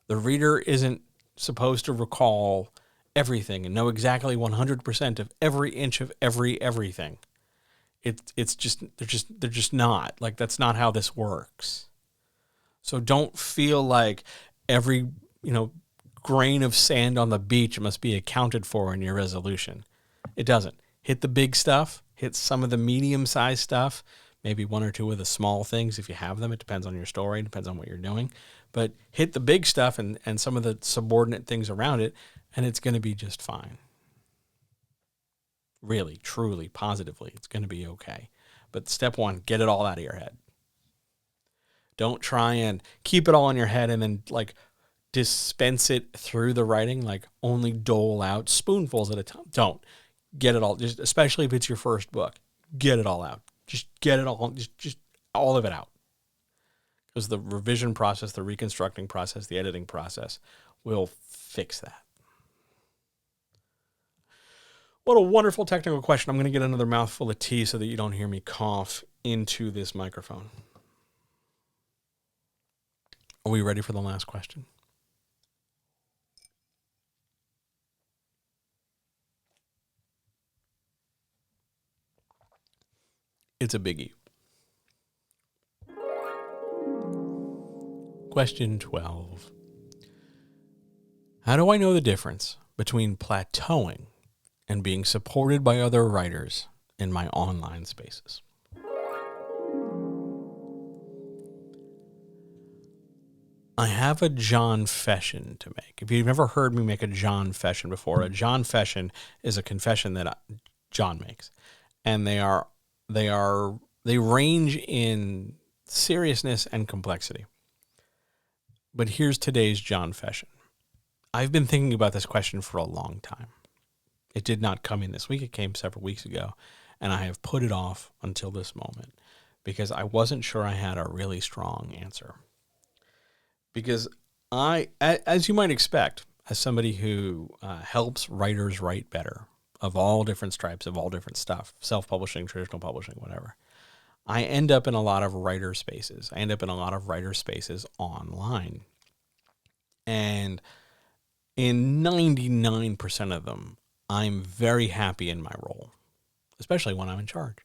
The reader isn't supposed to recall everything and know exactly 100% of every inch of everything. It's just they're just not. Like, that's not how this works. So don't feel like every, grain of sand on the beach must be accounted for in your resolution. It doesn't. Hit the big stuff, hit some of the medium-sized stuff, maybe one or two of the small things if you have them. It depends on your story, it depends on what you're doing. But hit the big stuff and some of the subordinate things around it, and it's going to be just fine. Really, truly, positively, it's going to be okay. But step one, get it all out of your head. Don't try and keep it all in your head and then dispense it through the writing, only dole out spoonfuls at a time. Don't. Get it all, just especially if it's your first book. Get it all out. Just get it all, just all of it out. Because the revision process, the reconstructing process, the editing process will fix that. What a wonderful technical question. I'm going to get another mouthful of tea so that you don't hear me cough into this microphone. Are we ready for the last question? It's a biggie. Question 12. How do I know the difference between plateauing and being supported by other writers in my online spaces? I have a John Fession to make. If you've never heard me make a John Fession before, a John Fession is a confession that John makes. And they range in seriousness and complexity. But here's today's John Fession. I've been thinking about this question for a long time. It did not come in this week. It came several weeks ago. And I have put it off until this moment because I wasn't sure I had a really strong answer. Because as you might expect, as somebody who helps writers write better, of all different stripes, of all different stuff, self-publishing, traditional publishing, whatever, I end up in a lot of writer spaces. I end up in a lot of writer spaces online. And in 99% of them, I'm very happy in my role, especially when I'm in charge.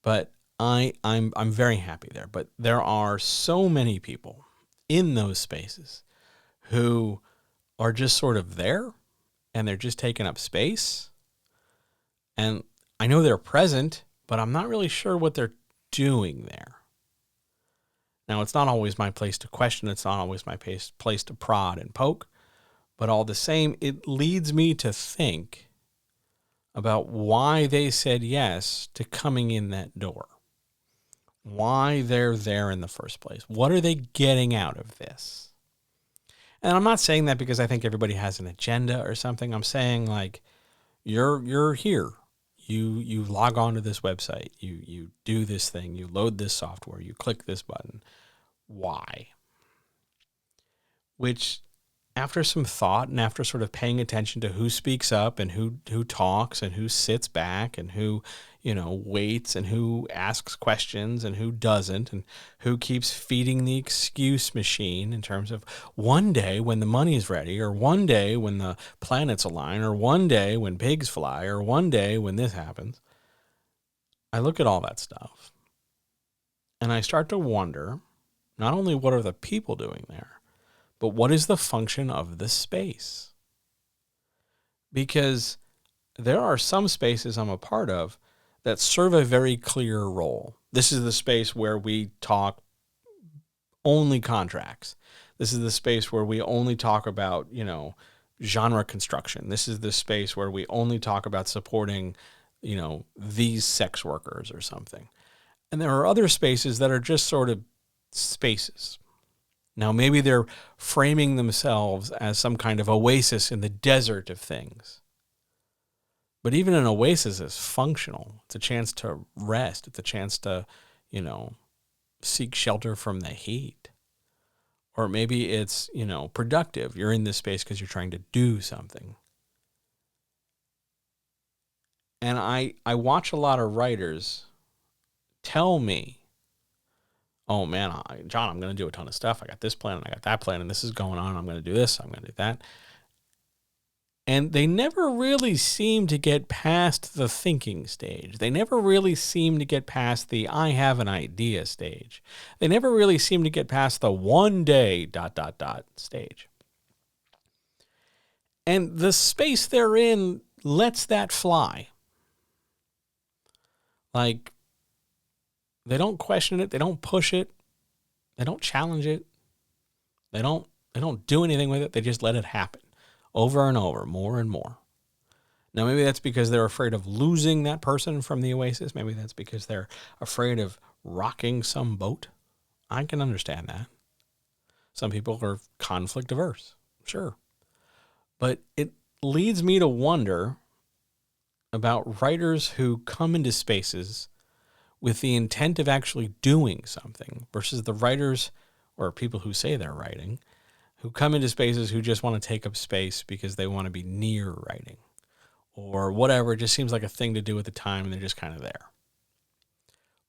But I'm very happy there. But there are so many people in those spaces who are just sort of there. and they're just taking up space. And I know they're present, but I'm not really sure what they're doing there. Now, it's not always my place to question. It's not always my place to prod and poke. But all the same, it leads me to think about why they said yes to coming in that door. Why they're there in the first place. What are they getting out of this? And I'm not saying that because I think everybody has an agenda or something. I'm saying, like, you're here. You log on to this website. You do this thing. You load this software. You click this button. Why? Which, after some thought and after sort of paying attention to who speaks up and who talks and who sits back and who, waits and who asks questions and who doesn't and who keeps feeding the excuse machine in terms of one day when the money's ready, or one day when the planets align, or one day when pigs fly, or one day when this happens. I look at all that stuff and I start to wonder, not only what are the people doing there, but what is the function of the space? Because there are some spaces I'm a part of that serve a very clear role. This is the space where we talk only contracts. This is the space where we only talk about, genre construction. This is the space where we only talk about supporting, these sex workers or something. And there are other spaces that are just sort of spaces. Now, maybe they're framing themselves as some kind of oasis in the desert of things. But even an oasis is functional. It's a chance to rest. It's a chance to, seek shelter from the heat. Or maybe it's, productive. You're in this space because you're trying to do something. And I watch a lot of writers tell me, oh man, John, I'm going to do a ton of stuff. I got this plan and I got that plan and this is going on. I'm going to do this. I'm going to do that. And they never really seem to get past the thinking stage. They never really seem to get past the I have an idea stage. They never really seem to get past the one day ... stage. And the space they're in lets that fly. Like, they don't question it. They don't push it. They don't challenge it. They don't do anything with it. They just let it happen over and over, more and more. Now, maybe that's because they're afraid of losing that person from the oasis. Maybe that's because they're afraid of rocking some boat. I can understand that. Some people are conflict averse. Sure. But it leads me to wonder about writers who come into spaces with the intent of actually doing something versus the writers or people who say they're writing who come into spaces who just want to take up space because they want to be near writing or whatever. It just seems like a thing to do at the time and they're just kind of there.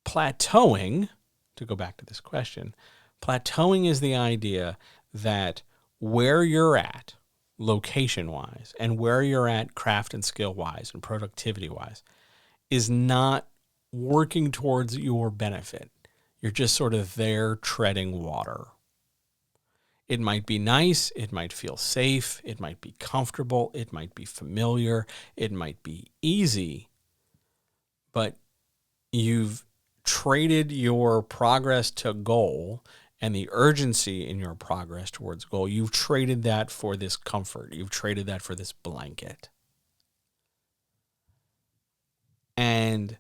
Plateauing, to go back to this question, plateauing is the idea that where you're at, location-wise, and where you're at craft and skill-wise and productivity-wise is not working towards your benefit. You're just sort of there treading water. It might be nice, it might feel safe, it might be comfortable, it might be familiar, it might be easy, but you've traded your progress to goal and the urgency in your progress towards goal, you've traded that for this comfort. You've traded that for this blanket. And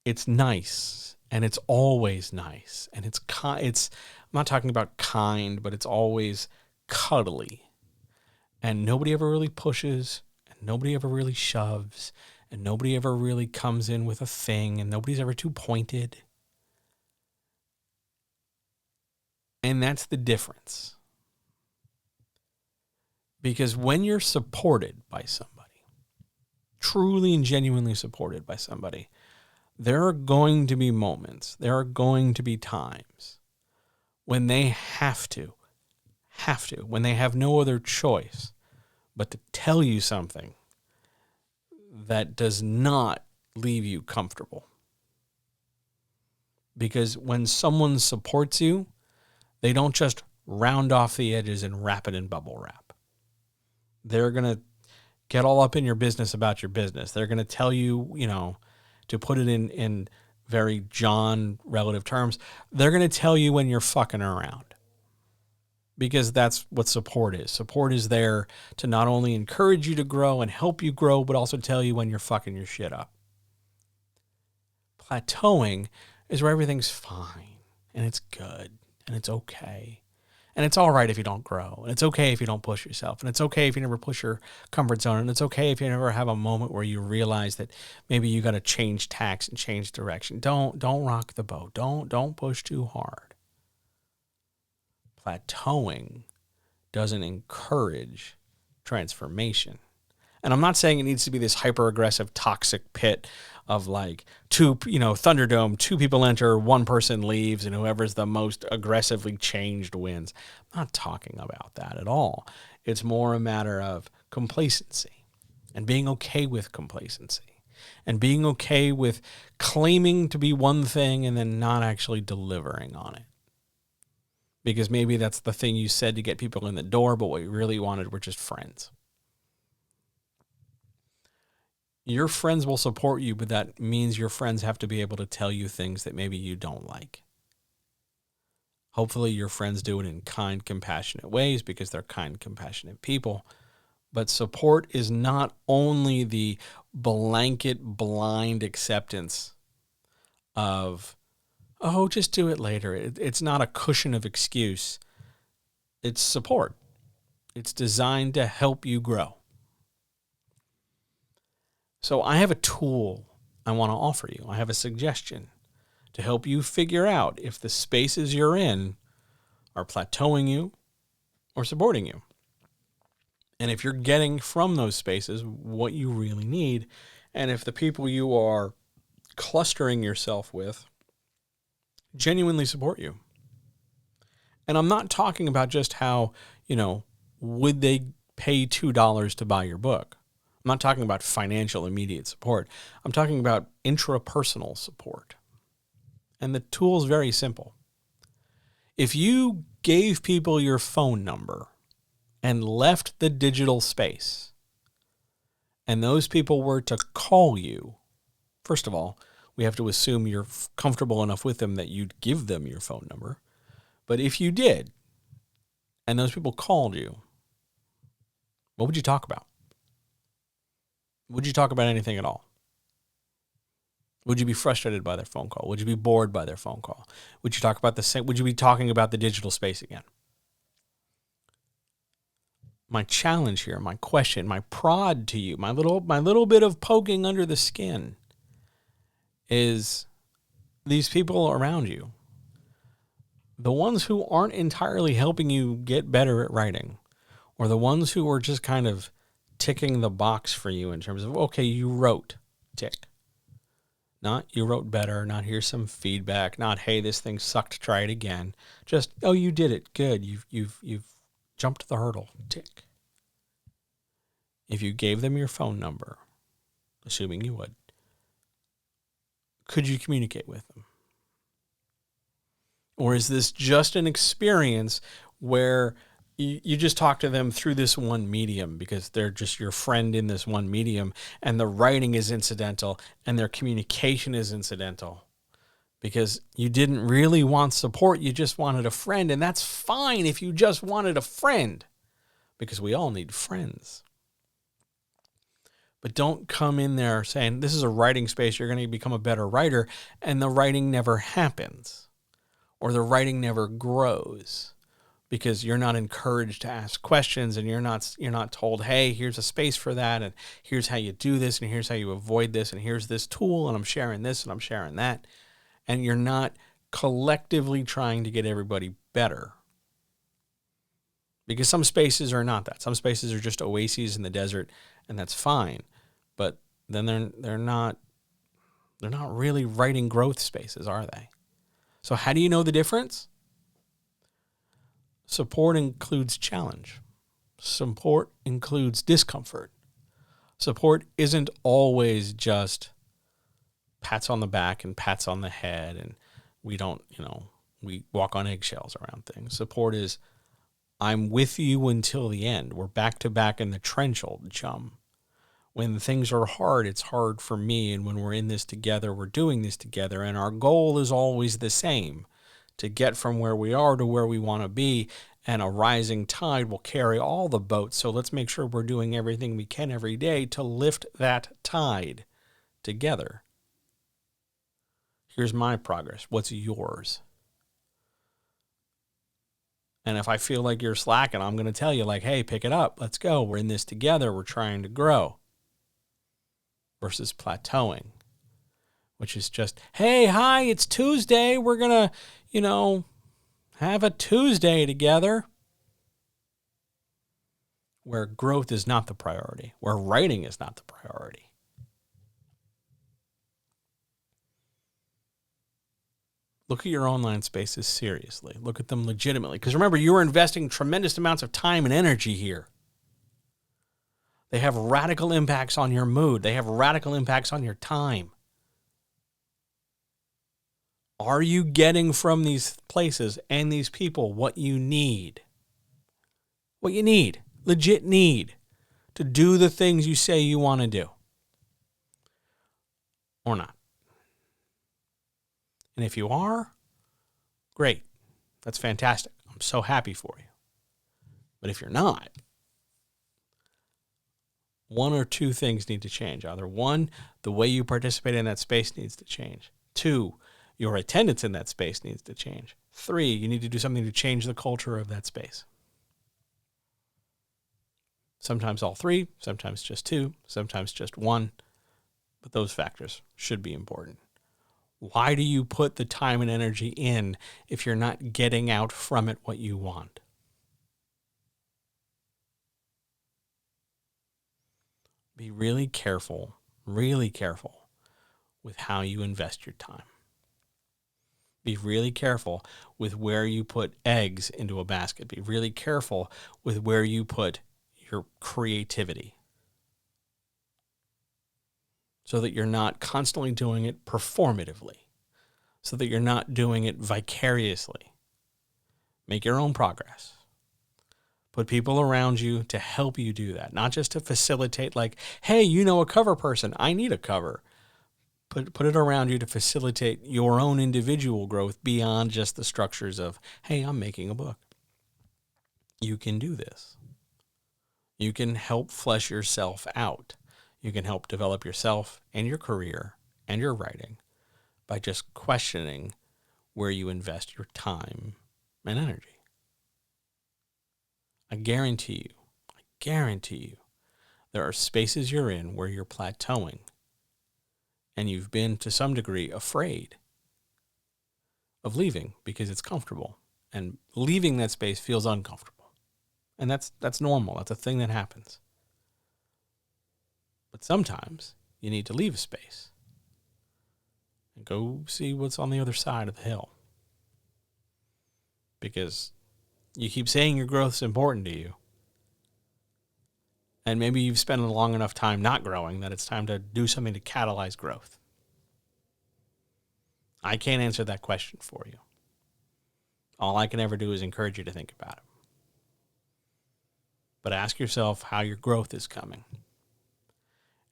it's nice, and it's always nice, and it's I'm not talking about kind, but it's always cuddly. And nobody ever really pushes, and nobody ever really shoves, and nobody ever really comes in with a thing, and nobody's ever too pointed. And that's the difference. Because when you're supported by somebody, truly and genuinely supported by somebody, there are going to be moments, there are going to be times when they have to, when they have no other choice but to tell you something that does not leave you comfortable. Because when someone supports you, they don't just round off the edges and wrap it in bubble wrap. They're going to get all up in your business about your business. They're going to tell you, to put it in very John relative terms, they're going to tell you when you're fucking around. Because that's what support is. Support is there to not only encourage you to grow and help you grow, but also tell you when you're fucking your shit up. Plateauing is where everything's fine and it's good and it's okay. And it's all right if you don't grow. And it's okay if you don't push yourself. And it's okay if you never push your comfort zone. And it's okay if you never have a moment where you realize that maybe you got to change tacks and change direction. Don't rock the boat. Don't push too hard. Plateauing doesn't encourage transformation. And I'm not saying it needs to be this hyper-aggressive, toxic pit of like Thunderdome, 2 people enter, 1 person leaves, and whoever's the most aggressively changed wins. I'm not talking about that at all. It's more a matter of complacency and being okay with complacency and being okay with claiming to be one thing and then not actually delivering on it. Because maybe that's the thing you said to get people in the door, but what you really wanted were just friends. Your friends will support you, but that means your friends have to be able to tell you things that maybe you don't like. Hopefully your friends do it in kind, compassionate ways because they're kind, compassionate people. But support is not only the blanket, blind acceptance of, oh, just do it later. It's not a cushion of excuse. It's support. It's designed to help you grow. So I have a tool I want to offer you. I have a suggestion to help you figure out if the spaces you're in are plateauing you or supporting you. And if you're getting from those spaces what you really need, and if the people you are clustering yourself with genuinely support you. And I'm not talking about just how, would they pay $2 to buy your book? I'm not talking about financial immediate support. I'm talking about intrapersonal support. And the tool is very simple. If you gave people your phone number and left the digital space, and those people were to call you, first of all, we have to assume you're comfortable enough with them that you'd give them your phone number. But if you did, and those people called you, what would you talk about? Would you talk about anything at all? Would you be frustrated by their phone call? Would you be bored by their phone call? Would you talk about the same? Would you be talking about the digital space again? My challenge here, my question, my prod to you, my little bit of poking under the skin is these people around you, the ones who aren't entirely helping you get better at writing, or the ones who are just kind of ticking the box for you in terms of, okay, you wrote, tick. Not you wrote better, not here's some feedback, not hey, this thing sucked, try it again. Just, oh, you did it, good. You've jumped the hurdle, tick. If you gave them your phone number, assuming you would, could you communicate with them? Or is this just an experience where you just talk to them through this one medium because they're just your friend in this one medium and the writing is incidental and their communication is incidental because you didn't really want support, you just wanted a friend, and that's fine if you just wanted a friend because we all need friends. But don't come in there saying, this is a writing space, you're going to become a better writer, and the writing never happens. Or the writing never grows because you're not encouraged to ask questions and you're not told, hey, here's a space for that, and here's how you do this, and here's how you avoid this, and here's this tool, and I'm sharing this, and I'm sharing that. And you're not collectively trying to get everybody better. Because some spaces are not that. Some spaces are just oases in the desert, and that's fine. But then they're not really writing growth spaces, are they? So how do you know the difference? Support includes challenge. Support includes discomfort. Support isn't always just pats on the back and pats on the head and we walk on eggshells around things. Support is, I'm with you until the end. We're back to back in the trench, old chum. When things are hard, it's hard for me. And when we're in this together, we're doing this together. And our goal is always the same, to get from where we are to where we want to be. And a rising tide will carry all the boats. So let's make sure we're doing everything we can every day to lift that tide together. Here's my progress. What's yours? And if I feel like you're slacking, I'm going to tell you, like, hey, pick it up. Let's go. We're in this together. We're trying to grow. Versus plateauing, which is just, hey, hi, it's Tuesday. We're going to, have a Tuesday together. Where growth is not the priority. Where writing is not the priority. Look at your online spaces seriously. Look at them legitimately. Because remember, you are investing tremendous amounts of time and energy here. They have radical impacts on your mood. They have radical impacts on your time. Are you getting from these places and these people what you need? What you need, legit need, to do the things you say you want to do? Or not? And if you are, great. That's fantastic. I'm so happy for you. But if you're not, one or two things need to change. Either one, the way you participate in that space needs to change. Two, your attendance in that space needs to change. Three, you need to do something to change the culture of that space. Sometimes all three, sometimes just two, sometimes just one. But those factors should be important. Why do you put the time and energy in if you're not getting out from it what you want? Be really careful with how you invest your time. Be really careful with where you put eggs into a basket. Be really careful with where you put your creativity, so that you're not constantly doing it performatively, so that you're not doing it vicariously. Make your own progress. Put people around you to help you do that, not just to facilitate, like, hey, a cover person, I need a cover. Put it around you to facilitate your own individual growth beyond just the structures of, hey, I'm making a book. You can do this. You can help flesh yourself out. You can help develop yourself and your career and your writing by just questioning where you invest your time and energy. I guarantee you, there are spaces you're in where you're plateauing and you've been, to some degree, afraid of leaving because it's comfortable. And leaving that space feels uncomfortable. And that's normal. That's a thing that happens. But sometimes you need to leave a space and go see what's on the other side of the hill. Because you keep saying your growth's important to you. And maybe you've spent a long enough time not growing that it's time to do something to catalyze growth. I can't answer that question for you. All I can ever do is encourage you to think about it. But ask yourself how your growth is coming.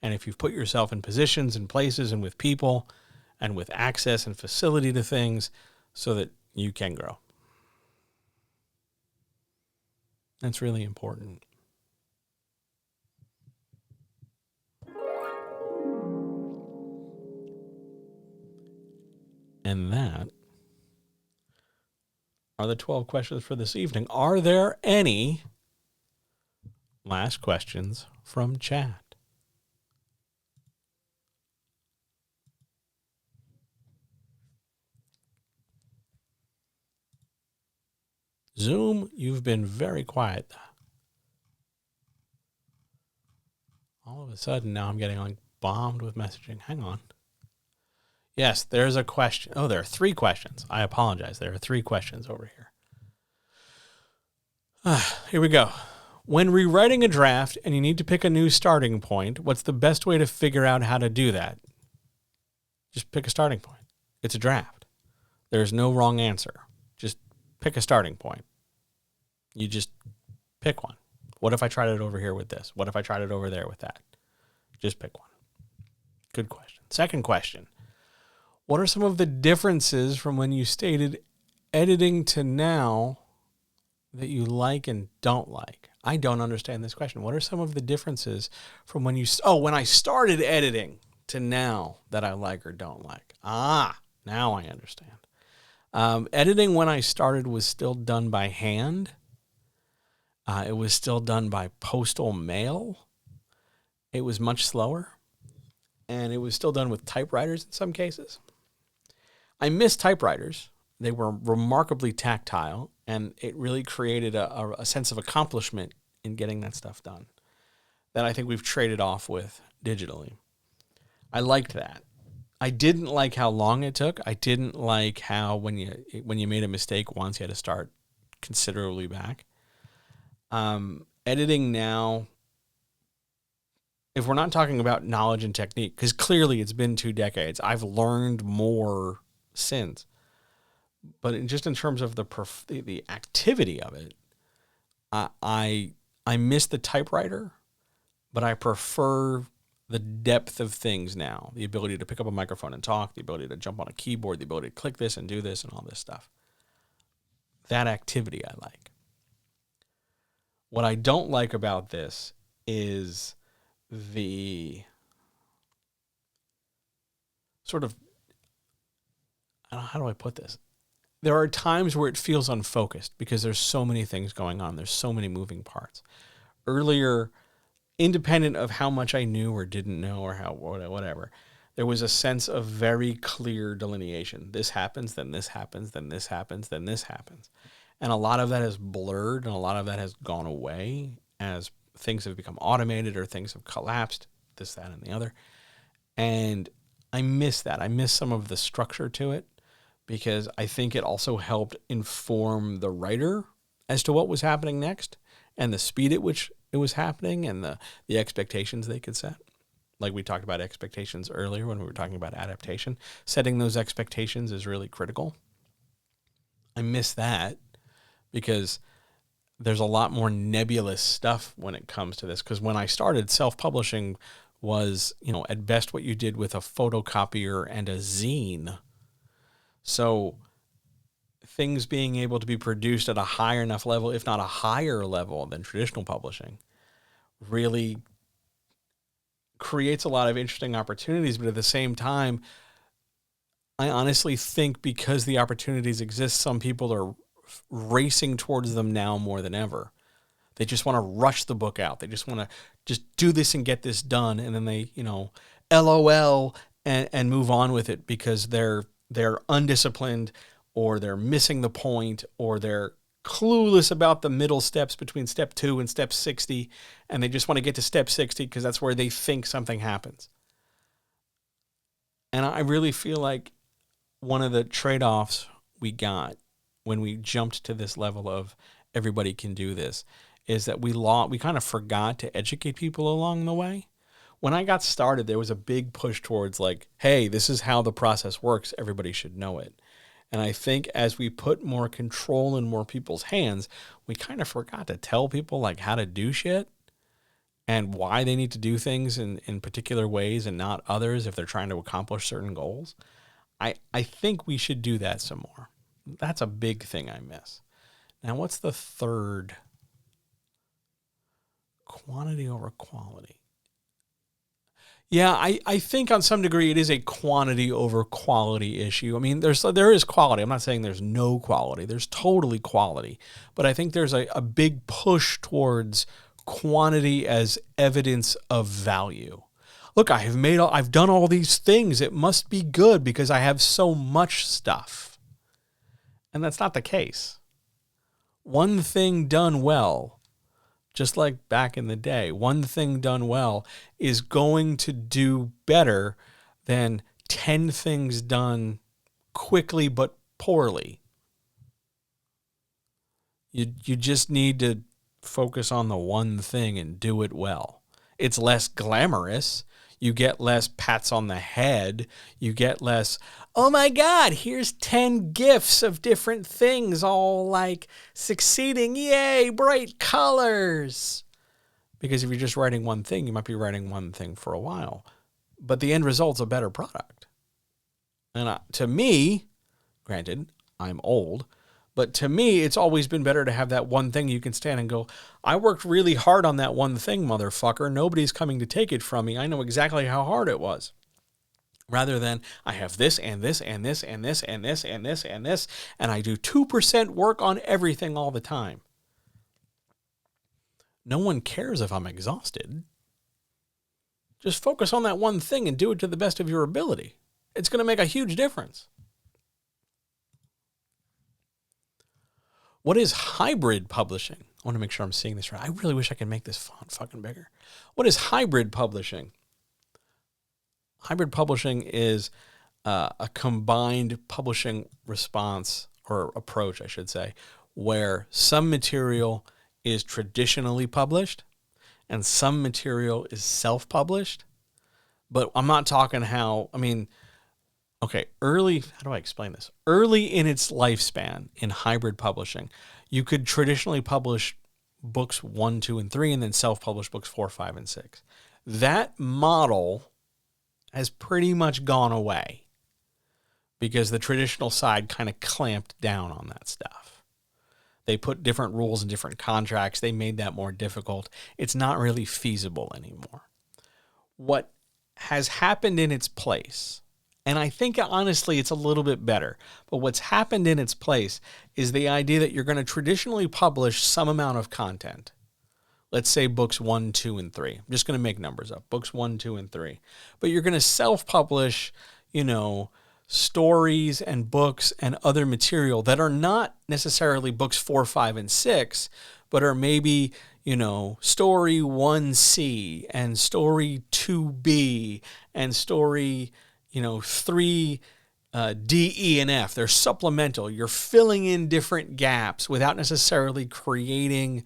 And if you've put yourself in positions and places and with people and with access and facility to things so that you can grow. That's really important. And that are the 12 questions for this evening. Are there any last questions from chat? Zoom, you've been very quiet. All of a sudden, now I'm getting bombed with messaging. Hang on. Yes, there's a question. Oh, there are 3 questions. I apologize. There are 3 questions over here. Here we go. When rewriting a draft and you need to pick a new starting point, what's the best way to figure out how to do that? Just pick a starting point. It's a draft. There's no wrong answer. Just pick a starting point. You just pick one. What if I tried it over here with this? What if I tried it over there with that? Just pick one. Good question. Second question. What are some of the differences from when you started editing to now that you like and don't like? I don't understand this question. What are some of the differences from when I started editing to now that I like or don't like? Now I understand. Editing when I started was still done by hand. It was still done by postal mail. It was much slower. And it was still done with typewriters in some cases. I miss typewriters. They were remarkably tactile, and it really created a sense of accomplishment in getting that stuff done that I think we've traded off with digitally. I liked that. I didn't like how long it took. I didn't like how when you made a mistake once, you had to start considerably back. Editing now, if we're not talking about knowledge and technique, because clearly it's been 2 decades, I've learned more since. But in terms of the activity of it, I miss the typewriter, but I prefer the depth of things now. The ability to pick up a microphone and talk, the ability to jump on a keyboard, the ability to click this and do this and all this stuff. That activity I like. What I don't like about this is the sort of, how do I put this? There are times where it feels unfocused because there's so many things going on. There's so many moving parts. Earlier, independent of how much I knew or didn't know or how whatever, there was a sense of very clear delineation. This happens, then this happens, then this happens, then this happens. And a lot of that has blurred and a lot of that has gone away as things have become automated or things have collapsed, this, that, and the other. And I miss that. I miss some of the structure to it because I think it also helped inform the writer as to what was happening next and the speed at which it was happening and the expectations they could set. Like we talked about expectations earlier when we were talking about adaptation. Setting those expectations is really critical. I miss that because there's a lot more nebulous stuff when it comes to this. Because when I started, self-publishing was, at best what you did with a photocopier and a zine. So things being able to be produced at a higher enough level, if not a higher level than traditional publishing, really creates a lot of interesting opportunities. But at the same time, I honestly think because the opportunities exist, some people are racing towards them now more than ever. They just want to rush the book out. They just want to just do this and get this done. And then they, LOL and move on with it because they're undisciplined or they're missing the point or they're clueless about the middle steps between step 2 and step 60. And they just want to get to step 60 because that's where they think something happens. And I really feel like one of the trade-offs we got when we jumped to this level of everybody can do this is that we kind of forgot to educate people along the way. When I got started, there was a big push towards like, hey, this is how the process works. Everybody should know it. And I think as we put more control in more people's hands, we kind of forgot to tell people like how to do shit and why they need to do things in particular ways and not others if they're trying to accomplish certain goals. I think we should do that some more. That's a big thing I miss. Now, what's the third? Quantity over quality. Yeah, I think on some degree it is a quantity over quality issue. I mean, there is quality. I'm not saying there's no quality. There's totally quality. But I think there's a big push towards quantity as evidence of value. Look, I've done all these things. It must be good because I have so much stuff. And that's not the case. One thing done well, just like back in the day, one thing done well is going to do better than 10 things done quickly but poorly. You just need to focus on the one thing and do it well. It's less glamorous. You get less pats on the head. You get less, oh my God, here's 10 gifs of different things all like succeeding. Yay, bright colors. Because if you're just writing one thing, you might be writing one thing for a while. But the end result's a better product. And to me, granted, I'm old, but to me, it's always been better to have that one thing you can stand and go, I worked really hard on that one thing, motherfucker. Nobody's coming to take it from me. I know exactly how hard it was. Rather than I have this and this and this and this and this and this and this, and I do 2% work on everything all the time. No one cares if I'm exhausted. Just focus on that one thing and do it to the best of your ability. It's going to make a huge difference. What is hybrid publishing? I want to make sure I'm seeing this right. I really wish I could make this font fucking bigger. What is hybrid publishing? Hybrid publishing is a combined publishing response or approach, I should say, where some material is traditionally published and some material is self-published. But I'm not talking how do I explain this? Early in its lifespan in hybrid publishing, you could traditionally publish books 1, 2, and 3 and then self-publish books 4, 5, and 6. That model has pretty much gone away because the traditional side kind of clamped down on that stuff. They put different rules and different contracts. They made that more difficult. It's not really feasible anymore. What has happened in its place, and I think honestly it's a little bit better, but what's happened in its place is the idea that you're going to traditionally publish some amount of content. Let's say books 1, 2, and 3. I'm just going to make numbers up. Books 1, 2, and 3. But you're going to self-publish, stories and books and other material that are not necessarily books 4, 5, and 6, but are maybe, story 1C and story 2B and story, 3 D, E, and F. They're supplemental. You're filling in different gaps without necessarily creating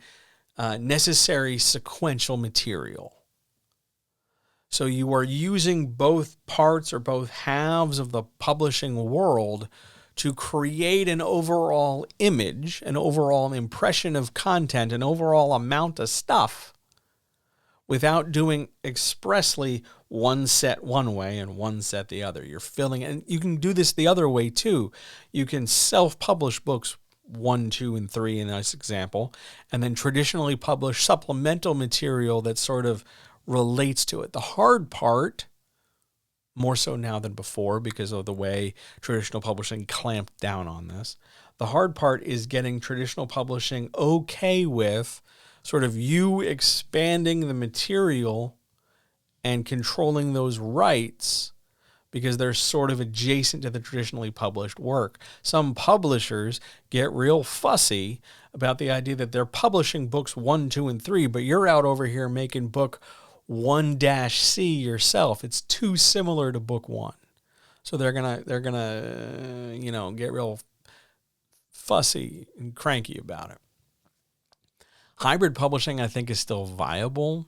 necessary sequential material. So you are using both parts or both halves of the publishing world to create an overall image, an overall impression of content, an overall amount of stuff without doing expressly one set one way and one set the other. You're filling, and you can do this the other way too. You can self-publish books 1, 2, and 3 in this example, and then traditionally publish supplemental material that sort of relates to it. The hard part, more so now than before because of the way traditional publishing clamped down on this, the hard part is getting traditional publishing okay with sort of you expanding the material and controlling those rights because they're sort of adjacent to the traditionally published work. Some publishers get real fussy about the idea that they're publishing books 1, 2, and 3, but you're out over here making book 1-C yourself. It's too similar to book 1. So they're gonna get real fussy and cranky about it. Hybrid publishing, I think, is still viable.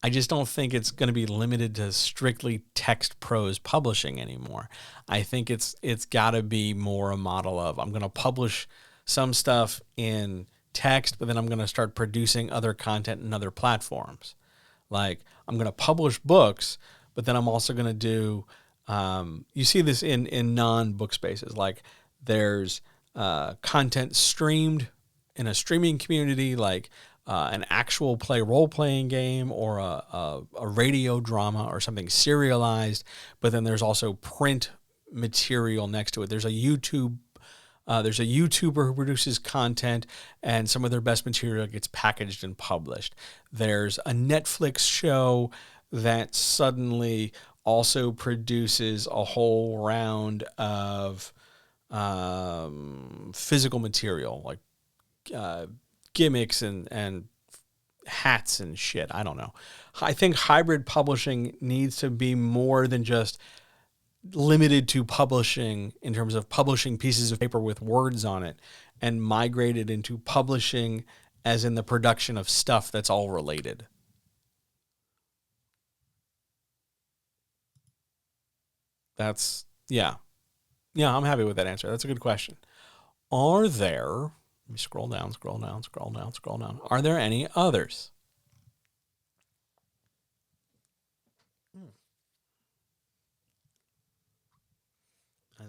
I just don't think it's going to be limited to strictly text prose publishing anymore. I think it's got to be more a model of I'm going to publish some stuff in text, but then I'm going to start producing other content in other platforms. Like I'm going to publish books, but then I'm also going to do, you see this in non-book spaces. Like there's content streamed in a streaming community, like an actual play role-playing game or a radio drama or something serialized, but then there's also print material next to it. There's a YouTuber who produces content, and some of their best material gets packaged and published. There's a Netflix show that suddenly also produces a whole round of physical material, like gimmicks and hats and shit. I don't know. I think hybrid publishing needs to be more than just limited to publishing in terms of publishing pieces of paper with words on it and migrated into publishing as in the production of stuff that's all related. Yeah, I'm happy with that answer. That's a good question. Are there, let me scroll down. Are there any others?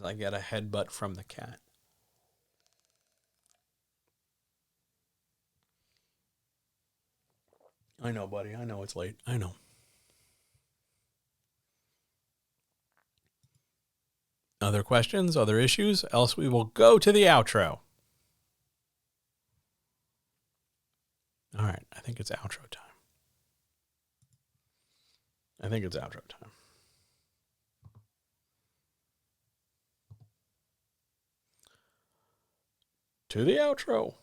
As I get a headbutt from the cat. I know, buddy. I know it's late. I know. Other questions? Other issues? Else we will go to the outro. All right. I think it's outro time. To the outro.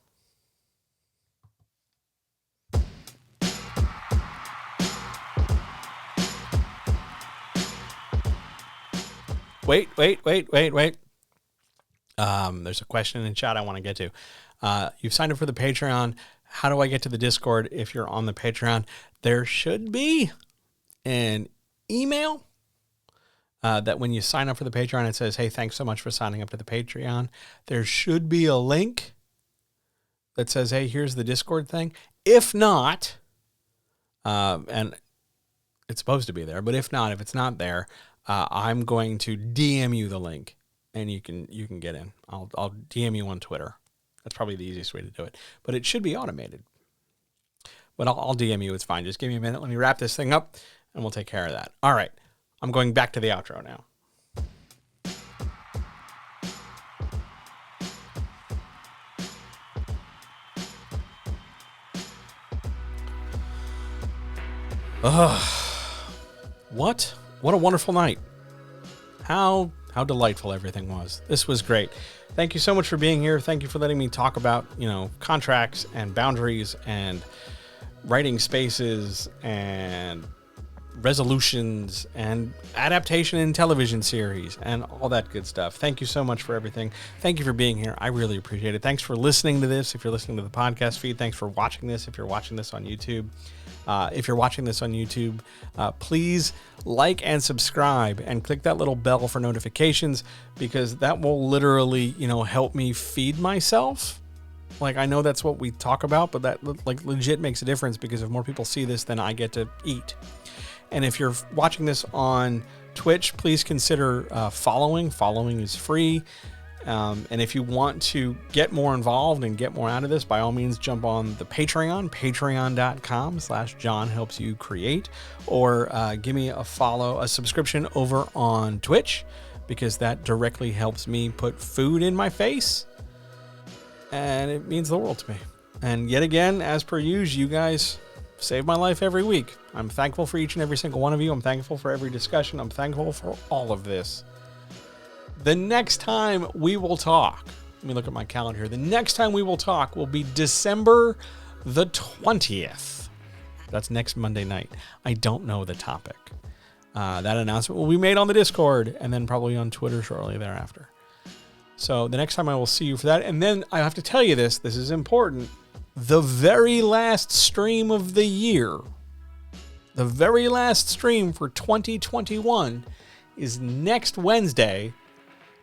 Wait. There's a question in chat I want to get to. You've signed up for the Patreon. How do I get to the Discord if you're on the Patreon? There should be an email that when you sign up for the Patreon, it says, hey, thanks so much for signing up to the Patreon. There should be a link that says, hey, here's the Discord thing. If not, and it's supposed to be there, but if it's not there, I'm going to DM you the link and you can get in. I'll DM you on Twitter. That's probably the easiest way to do it, but it should be automated. But I'll DM you. It's fine. Just give me a minute. Let me wrap this thing up and we'll take care of that. All right. I'm going back to the outro now. What a wonderful night. How delightful everything was. This was great. Thank you so much for being here. Thank you for letting me talk about, contracts and boundaries and writing spaces and resolutions and adaptation in television series and all that good stuff. Thank you so much for everything. Thank you for being here. I really appreciate it. Thanks for listening to this. If you're listening to the podcast feed, thanks for watching this. If you're watching this on YouTube, please like and subscribe and click that little bell for notifications, because that will literally, help me feed myself. Like, I know that's what we talk about, but that legit makes a difference, because if more people see this, then I get to eat. And if you're watching this on Twitch, please consider following. Following is free. And if you want to get more involved and get more out of this, by all means, jump on the Patreon, patreon.com/JohnHelpsYouCreate, or give me a subscription over on Twitch, because that directly helps me put food in my face. And it means the world to me. And yet again, as per usual, you guys save my life every week. I'm thankful for each and every single one of you. I'm thankful for every discussion. I'm thankful for all of this. The next time we will talk, let me look at my calendar here. The next time we will talk will be December the 20th. That's next Monday night. I don't know the topic. That announcement will be made on the Discord and then probably on Twitter shortly thereafter. So the next time I will see you for that. And then I have to tell you this is important. The very last stream of the year, the very last stream for 2021 is next Wednesday,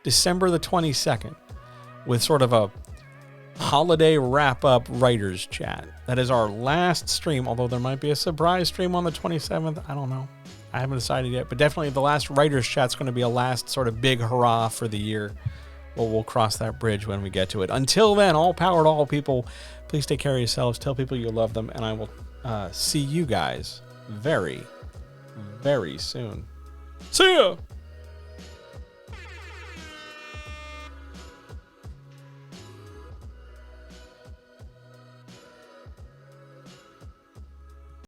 December the 22nd, with sort of a holiday wrap-up writers chat. That is our last stream, although there might be a surprise stream on the 27th. I don't know. I haven't decided yet, but definitely the last writers chat's going to be a last sort of big hurrah for the year. Well, we'll cross that bridge when we get to it. Until then, all power to all people. Please take care of yourselves. Tell people you love them. And I will see you guys very, very soon. See ya!